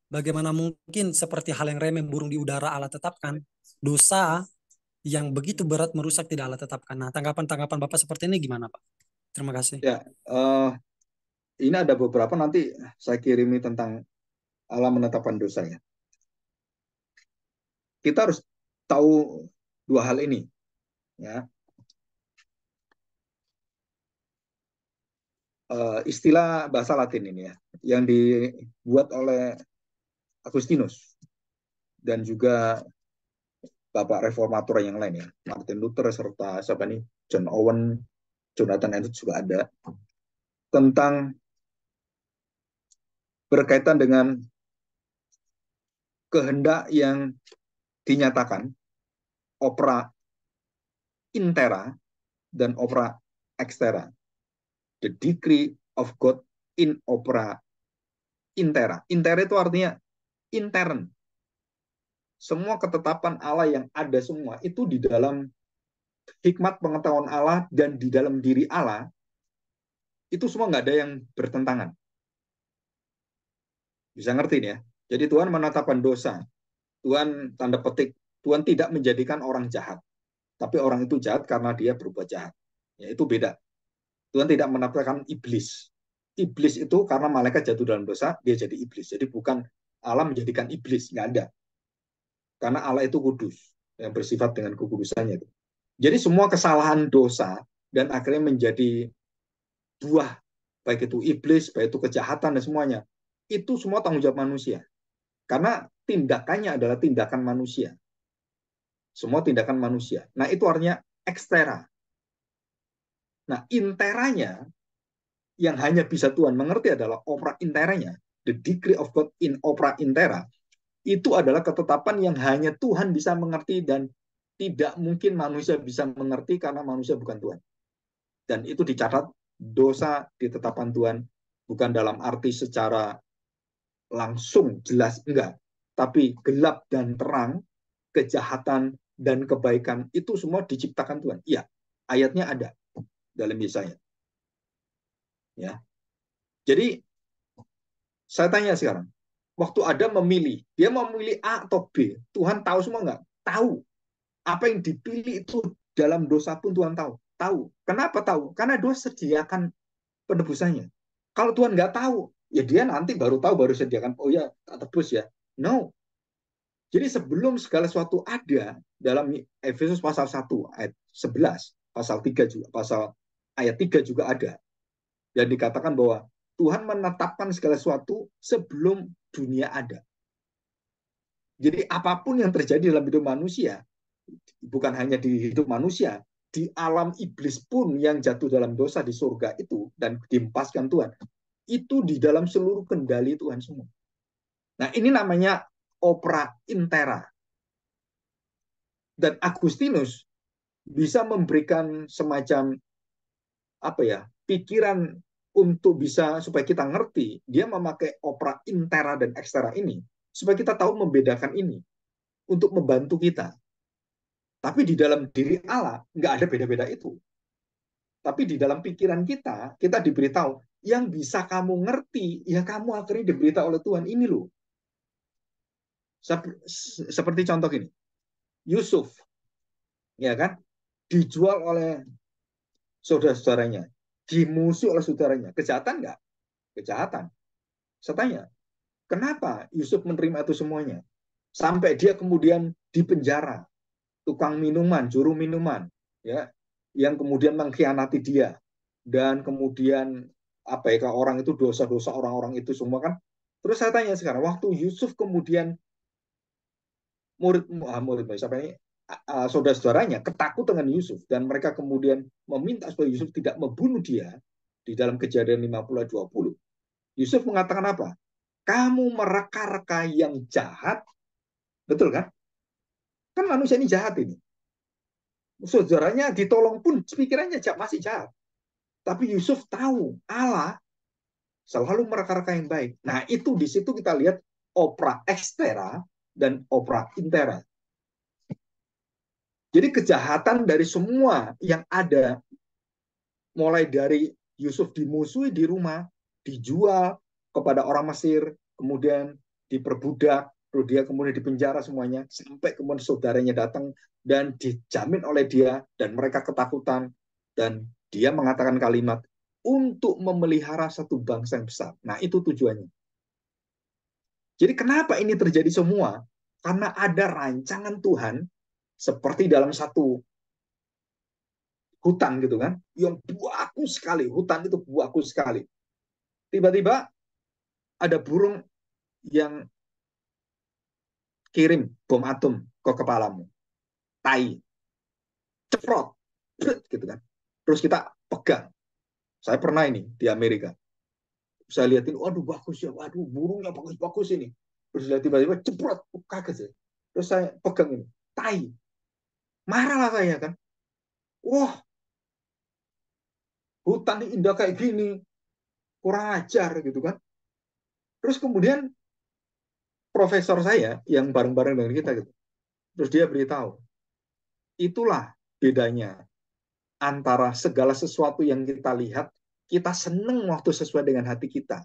bagaimana mungkin seperti hal yang remeh burung di udara Allah tetapkan? Dosa yang begitu berat merusak tidak Allah tetapkan. Nah, tanggapan-tanggapan Bapak seperti ini gimana, Pak? Terima kasih. Ya, ini ada beberapa nanti saya kirimi tentang Allah menetapkan dosa ya. Kita harus tahu dua hal ini ya. Istilah bahasa Latin ini ya, yang dibuat oleh Agustinus dan juga Bapak Reformator yang lain ya, Martin Luther serta siapa nih, John Owen, Jonathan Edwards juga ada, tentang berkaitan dengan kehendak yang dinyatakan opera intera dan opera extera. The decree of God in opera intera. Intera itu artinya intern. Semua ketetapan Allah yang ada semua itu di dalam hikmat pengetahuan Allah dan di dalam diri Allah, itu semua nggak ada yang bertentangan. Bisa ngerti nih ya? Jadi Tuhan menetapkan dosa. Tuhan tanda petik, Tuhan tidak menjadikan orang jahat. Tapi orang itu jahat karena dia berbuat jahat. Ya, itu beda. Tuhan tidak menetapkan iblis. Iblis itu karena malaikat jatuh dalam dosa, dia jadi iblis. Jadi bukan Allah menjadikan iblis, nggak ada. Karena Allah itu kudus, yang bersifat dengan kekudusannya itu. Jadi semua kesalahan dosa dan akhirnya menjadi buah, baik itu iblis, baik itu kejahatan dan semuanya, itu semua tanggung jawab manusia. Karena tindakannya adalah tindakan manusia. Semua tindakan manusia. Nah, itu artinya ekstera. Nah, interanya yang hanya bisa Tuhan mengerti adalah opera interanya. The decree of God in opera intera. Itu adalah ketetapan yang hanya Tuhan bisa mengerti dan tidak mungkin manusia bisa mengerti karena manusia bukan Tuhan. Dan itu dicatat dosa di tetapan Tuhan bukan dalam arti secara langsung jelas, enggak. Tapi gelap dan terang, kejahatan dan kebaikan itu semua diciptakan Tuhan. Iya, ayatnya ada dalam Yesaya. Ya. Jadi saya tanya sekarang, waktu Adam memilih, dia mau memilih A atau B, Tuhan tahu semua enggak? Tahu. Apa yang dipilih itu dalam dosa pun Tuhan tahu. Tahu. Kenapa tahu? Karena dosa sediakan penebusannya. Kalau Tuhan nggak tahu, ya dia nanti baru tahu, baru sediakan, oh ya, tak tebus ya. No. Jadi sebelum segala sesuatu ada, dalam Efesus pasal 1 ayat 11, pasal 3 juga, pasal ayat 3 juga ada. Dan dikatakan bahwa Tuhan menetapkan segala sesuatu sebelum dunia ada. Jadi apapun yang terjadi dalam hidup manusia, bukan hanya di hidup manusia, di alam iblis pun yang jatuh dalam dosa di surga itu dan dihempaskan Tuhan, itu di dalam seluruh kendali Tuhan semua. Nah, ini namanya opera intera. Dan Agustinus bisa memberikan semacam apa ya, pikiran untuk bisa supaya kita ngerti, dia memakai opera intera dan ekstera ini supaya kita tahu membedakan ini untuk membantu kita. Tapi di dalam diri Allah nggak ada beda-beda itu. Tapi di dalam pikiran kita, kita diberitahu yang bisa kamu ngerti, ya kamu akhirnya diberitahu oleh Tuhan ini loh. Seperti contoh ini, Yusuf. ya kan? Dijual oleh saudara-saudaranya, dimusuhi oleh saudaranya. Kejahatan nggak? Kejahatan. Saya tanya, kenapa Yusuf menerima itu semuanya? Sampai dia kemudian dipenjara, tukang minuman, juru minuman, ya, yang kemudian mengkhianati dia, dan kemudian apa ya, orang itu dosa-dosa orang-orang itu semua kan. Terus saya tanya sekarang, waktu Yusuf kemudian murid siapa ini, saudara-saudaranya ketakut dengan Yusuf dan mereka kemudian meminta supaya Yusuf tidak membunuh dia di dalam Kejadian 50-20. Yusuf mengatakan apa? Kamu mereka-reka yang jahat, betul kan? Kan manusia ini jahat ini. Saudaranya ditolong pun pikirannya masih jahat. Tapi Yusuf tahu Allah selalu mereka-reka yang baik. Nah, itu di situ kita lihat opera extera dan opera intera. Jadi kejahatan dari semua yang ada, mulai dari Yusuf dimusuhi di rumah, dijual kepada orang Mesir, kemudian diperbudak, terus dia kemudian dipenjara semuanya, sampai kemudian saudaranya datang dan dijamin oleh dia, dan mereka ketakutan, dan dia mengatakan kalimat, untuk memelihara satu bangsa yang besar. Nah, itu tujuannya. Jadi kenapa ini terjadi semua? Karena ada rancangan Tuhan, seperti dalam satu hutan gitu kan, yang bagus sekali, hutan itu bagus sekali. Tiba-tiba ada burung yang kirim bom atom ke kepalamu, tai, ceprot, gitu kan. Terus kita pegang. Saya pernah ini di Amerika. Saya lihatin, waduh bagus ya, waduh burungnya bagus-bagus ini. Terus tiba-tiba ceprot, kaget ya. Terus saya pegang ini, tai. Marahlah saya kan. Wah, hutan indah kayak gini, kurang ajar gitu kan. Terus kemudian profesor saya yang bareng-bareng dengan kita gitu, terus dia beritahu, itulah bedanya antara segala sesuatu yang kita lihat, kita seneng waktu sesuai dengan hati kita.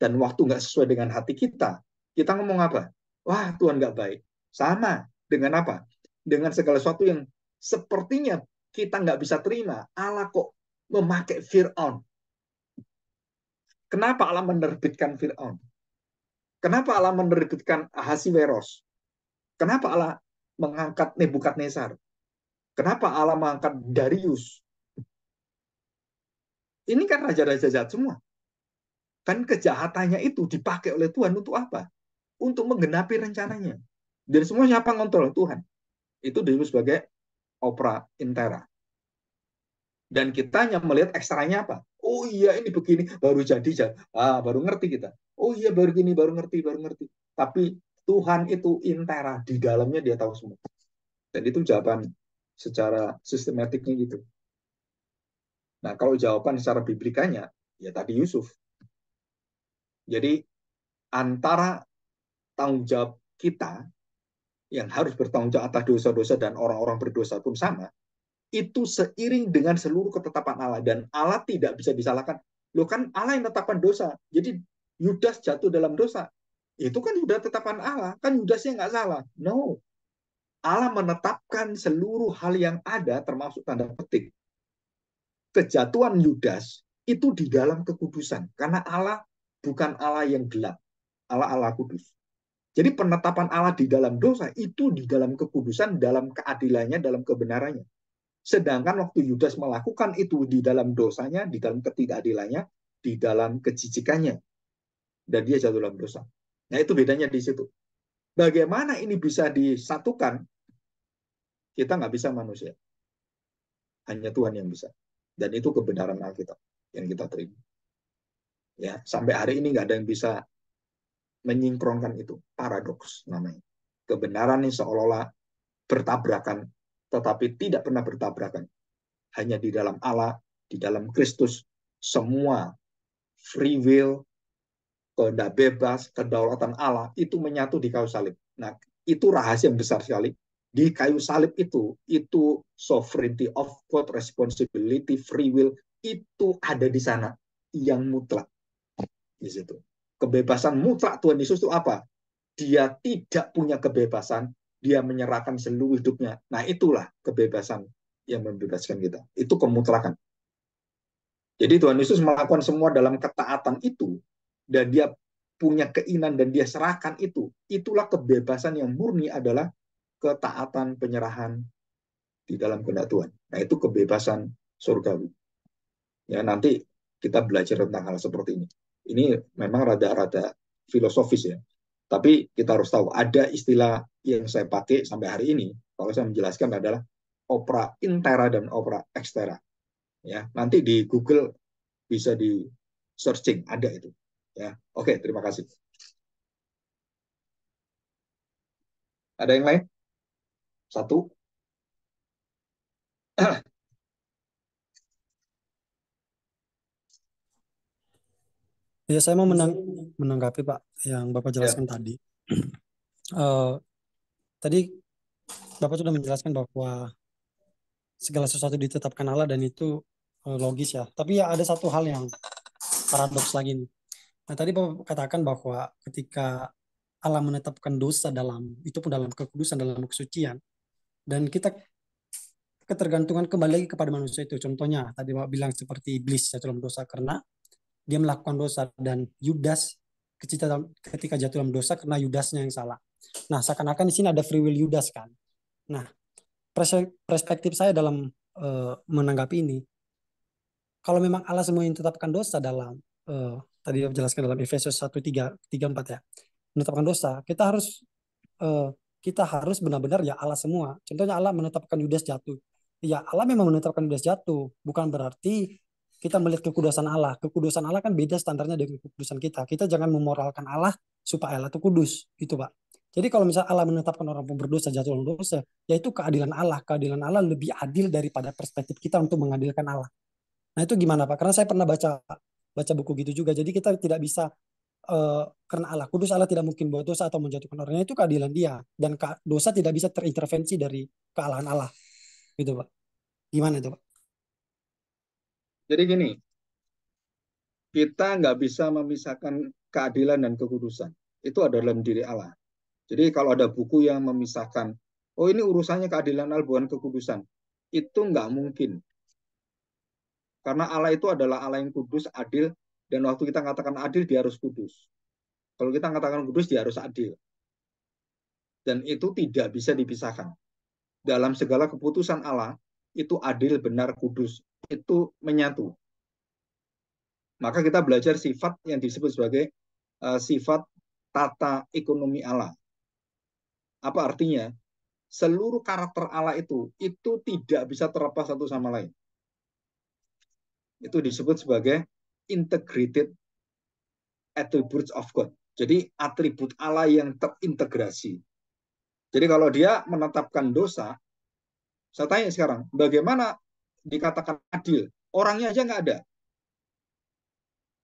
Dan waktu nggak sesuai dengan hati kita ngomong apa? Wah, Tuhan nggak baik. Sama dengan apa? Dengan segala sesuatu yang sepertinya kita nggak bisa terima. Allah kok memakai Fir'aun. Kenapa Allah menerbitkan Fir'aun? Kenapa Allah menerbitkan Ahasiweros? Kenapa Allah mengangkat Nebukadnezar? Kenapa Allah mengangkat Darius? Ini kan raja-raja jahat semua. Kan kejahatannya itu dipakai oleh Tuhan untuk apa? Untuk menggenapi rencananya. Dan semua siapa ngontrol? Tuhan. Itu disebut sebagai opera intera. Dan kita hanya melihat ekstranya apa? Oh iya ini begini, baru jadi. Baru ngerti kita. Oh iya baru gini, baru ngerti. Tapi Tuhan itu intera. Di dalamnya dia tahu semua. Dan itu jawaban secara sistematiknya gitu. Nah kalau jawaban secara biblikanya, ya tadi Yusuf. Jadi antara tanggung jawab kita yang harus bertanggung jawab atas dosa-dosa dan orang-orang berdosa pun sama, itu seiring dengan seluruh ketetapan Allah. Dan Allah tidak bisa disalahkan. Loh kan Allah yang menetapkan dosa. Jadi Yudas jatuh dalam dosa. Itu kan sudah tetapan Allah. Kan Yudasnya nggak salah. No. Allah menetapkan seluruh hal yang ada, termasuk tanda petik. Kejatuhan Yudas itu di dalam kekudusan. Karena Allah bukan Allah yang gelap. Allah kudus. Jadi penetapan Allah di dalam dosa itu di dalam kekudusan, dalam keadilannya, dalam kebenarannya. Sedangkan waktu Yudas melakukan itu di dalam dosanya, di dalam ketidakadilannya, di dalam kejijikannya. Dan dia jatuh dalam dosa. Nah itu bedanya di situ. Bagaimana ini bisa disatukan? Kita nggak bisa manusia. Hanya Tuhan yang bisa. Dan itu kebenaran Alkitab yang kita terima. Ya, sampai hari ini nggak ada yang bisa menyinkronkan itu. Paradoks namanya. Kebenaran ini seolah-olah bertabrakan, tetapi tidak pernah bertabrakan. Hanya di dalam Allah, di dalam Kristus, semua free will, kehendak bebas, kedaulatan Allah itu menyatu di kayu salib. Nah, itu rahasia yang besar sekali. Di kayu salib itu sovereignty of God, responsibility, free will, itu ada di sana yang mutlak. Di situ. Kebebasan mutlak Tuhan Yesus itu apa? Dia tidak punya kebebasan dia menyerahkan seluruh hidupnya. Nah, itulah kebebasan yang membebaskan kita. Itu kemutlakan. Jadi Tuhan Yesus melakukan semua dalam ketaatan itu, dan dia punya keinginan dan dia serahkan itu. Itulah kebebasan yang murni, adalah ketaatan penyerahan di dalam kehendak Tuhan. Nah, itu kebebasan surgawi. Ya, nanti kita belajar tentang hal seperti ini. Ini memang rada-rada filosofis ya. Tapi kita harus tahu ada istilah yang saya pakai sampai hari ini kalau saya menjelaskan adalah opera intera dan opera extera. Ya, nanti di Google bisa di searching, ada itu. Ya, oke, terima kasih. Ada yang lain? Satu. Ya, saya mau menanggapi Pak yang Bapak Ya, jelaskan tadi. Eh, tadi Bapak sudah menjelaskan bahwa segala sesuatu ditetapkan Allah dan itu logis ya. Tapi ya ada satu hal yang paradoks lagi nih. Nah, tadi Bapak katakan bahwa ketika Allah menetapkan dosa dalam itu pun dalam kekudusan, dalam kesucian, dan kita ketergantungan kembali lagi kepada manusia itu. Contohnya tadi Bapak bilang seperti iblis jatuh dalam dosa karena dia melakukan dosa, dan Yudas ketika jatuh dalam dosa karena Yudasnya yang salah. Nah, seakan-akan di sini ada free will Yudas kan. Nah, perspektif saya dalam menanggapi ini, kalau memang Allah semua yang tetapkan dosa dalam tadi dijelaskan dalam Efesus 1:3-4 ya, menetapkan dosa, eh, kita harus benar-benar ya Allah semua. Contohnya Allah menetapkan Yudas jatuh. Ya, Allah memang menetapkan Yudas jatuh, bukan berarti kita melihat kekudusan Allah. Kekudusan Allah kan beda standarnya dengan kekudusan kita. Kita jangan memoralkan Allah supaya Allah itu kudus, gitu Pak. Jadi kalau misalnya Allah menetapkan orang pun berdosa jatuh dalam dosa, yaitu keadilan Allah. Keadilan Allah lebih adil daripada perspektif kita untuk mengadilkan Allah. Nah, itu gimana Pak? Karena saya pernah baca baca buku gitu juga. Jadi kita tidak bisa karena Allah kudus, Allah tidak mungkin buat dosa atau menjatuhkan orangnya, itu keadilan dia, dan dosa tidak bisa terintervensi dari kealahan Allah, gitu Pak. Gimana itu Pak? jadi gini, kita nggak bisa memisahkan keadilan dan kekudusan. Itu ada dalam diri Allah. Jadi kalau ada buku yang memisahkan, oh ini urusannya keadilan Allah bukan kekudusan, itu nggak mungkin. Karena Allah itu adalah Allah yang kudus, adil, dan waktu kita katakan adil, dia harus kudus. Kalau kita katakan kudus, dia harus adil. Dan itu tidak bisa dipisahkan. Dalam segala keputusan Allah, itu adil, benar, kudus. Itu menyatu. Maka kita belajar sifat yang disebut sebagai sifat tata ekonomi Allah. Apa artinya? Seluruh karakter Allah itu tidak bisa terlepas satu sama lain. Itu disebut sebagai integrated attributes of God. Jadi atribut Allah yang terintegrasi. Jadi kalau dia menetapkan dosa, saya tanya sekarang, bagaimana dikatakan adil? Orangnya aja nggak ada.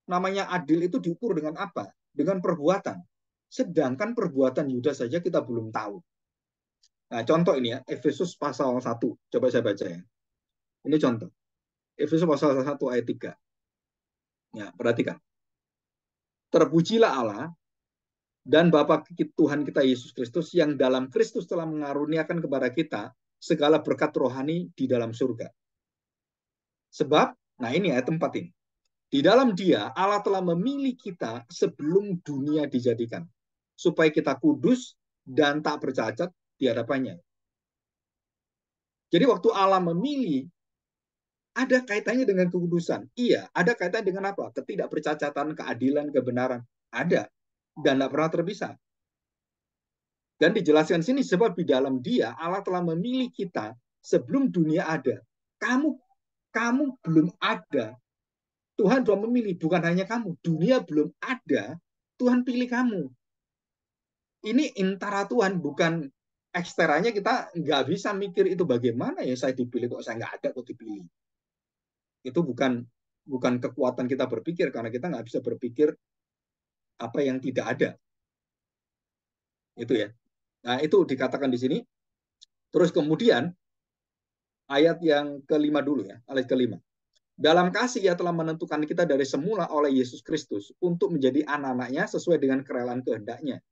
Namanya adil itu diukur dengan apa? Dengan perbuatan. Sedangkan perbuatan Yudas saja kita belum tahu. Nah, contoh ini ya, Efesus pasal 1. Coba saya baca ya. Ini contoh. Efesus pasal 1 ayat 3. Ya, perhatikan. Terpujilah Allah dan Bapa Tuhan kita Yesus Kristus yang dalam Kristus telah mengaruniakan kepada kita segala berkat rohani di dalam surga. Sebab, nah ini ayat 4 ini. Di dalam Dia Allah telah memilih kita sebelum dunia dijadikan, supaya kita kudus dan tak bercacat di hadapannya. Jadi waktu Allah memilih, ada kaitannya dengan kekudusan. Iya, ada kaitannya dengan apa? Ketidakbercacatan, keadilan, kebenaran. Ada. Dan tidak pernah terpisah. Dan dijelaskan sini, sebab di dalam Dia Allah telah memilih kita sebelum dunia ada. Kamu belum ada. Tuhan sudah memilih, bukan hanya kamu. Dunia belum ada, Tuhan pilih kamu. Ini intara Tuhan, bukan eksteranya. Kita nggak bisa mikir itu bagaimana ya saya dipilih kok saya nggak ada kok dipilih. Itu bukan kekuatan kita berpikir, karena kita nggak bisa berpikir apa yang tidak ada. Itu ya. Nah, itu dikatakan di sini. Terus kemudian ayat yang kelima dulu ya, ayat kelima. Dalam kasih ia telah menentukan kita dari semula oleh Yesus Kristus untuk menjadi anak-anaknya sesuai dengan kerelaan kehendaknya.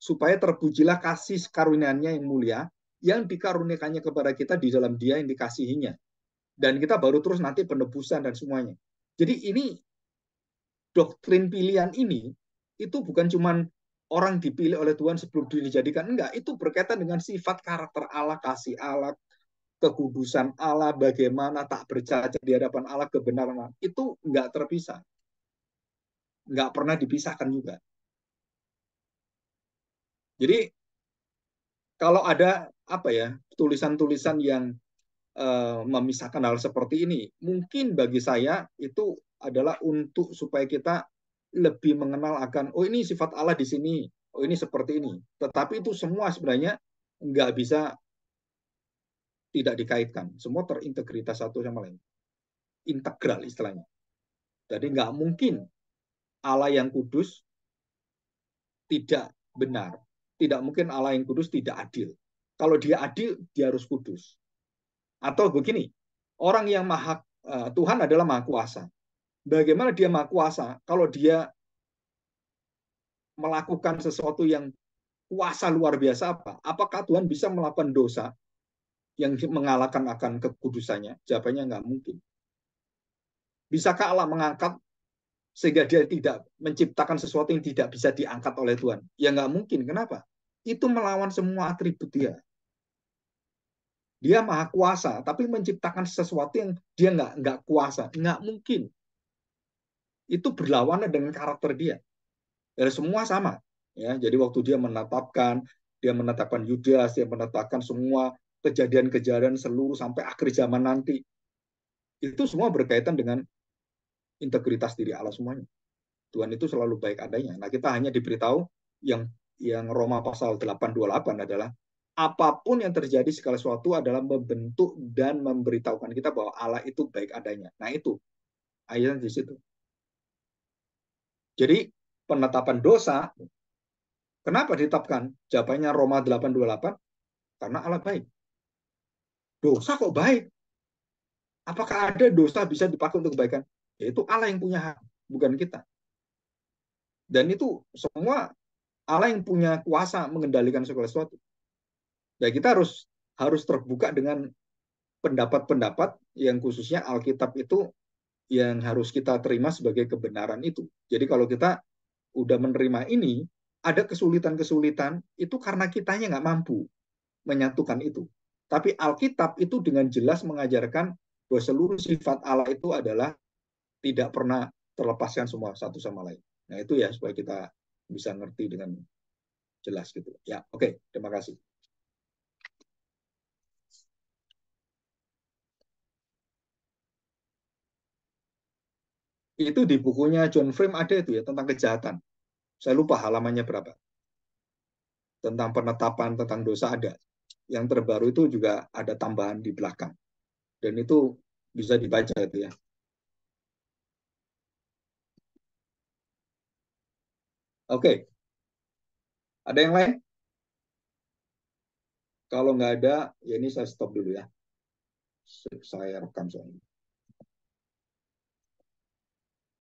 supaya terpujilah kasih karunia-Nya yang mulia yang dikaruniakannya kepada kita di dalam Dia yang dikasihinya. Dan kita baru terus nanti penebusan dan semuanya. Jadi ini doktrin pilihan ini itu bukan cuman orang dipilih oleh Tuhan sebelum dijadikan, enggak, itu berkaitan dengan sifat karakter Allah, kasih Allah, kekudusan Allah, bagaimana tak bercacat di hadapan Allah, kebenaran itu enggak terpisah, enggak pernah dipisahkan juga. Jadi kalau ada apa ya tulisan-tulisan yang memisahkan hal seperti ini, mungkin bagi saya itu adalah untuk supaya kita lebih mengenal akan, oh ini sifat Allah di sini, oh ini seperti ini. Tetapi itu semua sebenarnya nggak bisa tidak dikaitkan. Semua terintegritas satu sama lain. Integral istilahnya. Jadi nggak mungkin Allah yang kudus tidak benar. Tidak mungkin Allah yang kudus tidak adil. Kalau dia adil, dia harus kudus. Atau begini, orang yang Tuhan adalah maha kuasa. Bagaimana dia maha kuasa kalau dia melakukan sesuatu yang kuasa luar biasa apa? Apakah Tuhan bisa melakukan dosa yang mengalahkan akan kekudusannya? Jawabannya nggak mungkin. Bisakah Allah mengangkat sehingga dia tidak menciptakan sesuatu yang tidak bisa diangkat oleh Tuhan? Ya nggak mungkin. Kenapa? Itu melawan semua atribut dia. Dia maha kuasa, tapi menciptakan sesuatu yang dia nggak kuasa. Nggak mungkin. Itu berlawanan dengan karakter dia. Dari semua sama. Ya, jadi waktu dia menetapkan Yudas, dia menetapkan semua kejadian-kejadian seluruh sampai akhir zaman nanti. Itu semua berkaitan dengan integritas diri Allah semuanya. Tuhan itu selalu baik adanya. Nah, kita hanya diberitahu yang Roma pasal 8:28 adalah apapun yang terjadi segala sesuatu adalah membentuk dan memberitahukan kita bahwa Allah itu baik adanya. Nah, itu ayatnya di situ. Jadi penetapan dosa, kenapa ditetapkan? Jawabannya Roma 8:28, karena Allah baik. Dosa kok baik? Apakah ada dosa bisa dipakai untuk kebaikan? Itu Allah yang punya hak, bukan kita. Dan itu semua Allah yang punya kuasa mengendalikan segala sesuatu. Dan kita harus terbuka dengan pendapat-pendapat yang khususnya Alkitab itu yang harus kita terima sebagai kebenaran itu. Jadi kalau kita udah menerima ini, ada kesulitan-kesulitan itu karena kitanya nggak mampu menyatukan itu. Tapi Alkitab itu dengan jelas mengajarkan bahwa seluruh sifat Allah itu adalah tidak pernah terlepaskan semua satu sama lain. Nah itu ya supaya kita bisa ngerti dengan jelas gitu. Ya, oke, terima kasih. Itu di bukunya John Frame ada itu ya tentang kejahatan. Saya lupa halamannya berapa. Tentang penetapan tentang dosa ada. Yang terbaru itu juga ada tambahan di belakang. Dan itu bisa dibaca itu ya. Oke, ada yang lain? Kalau nggak ada, ya ini saya stop dulu ya. Saya rekam soalnya.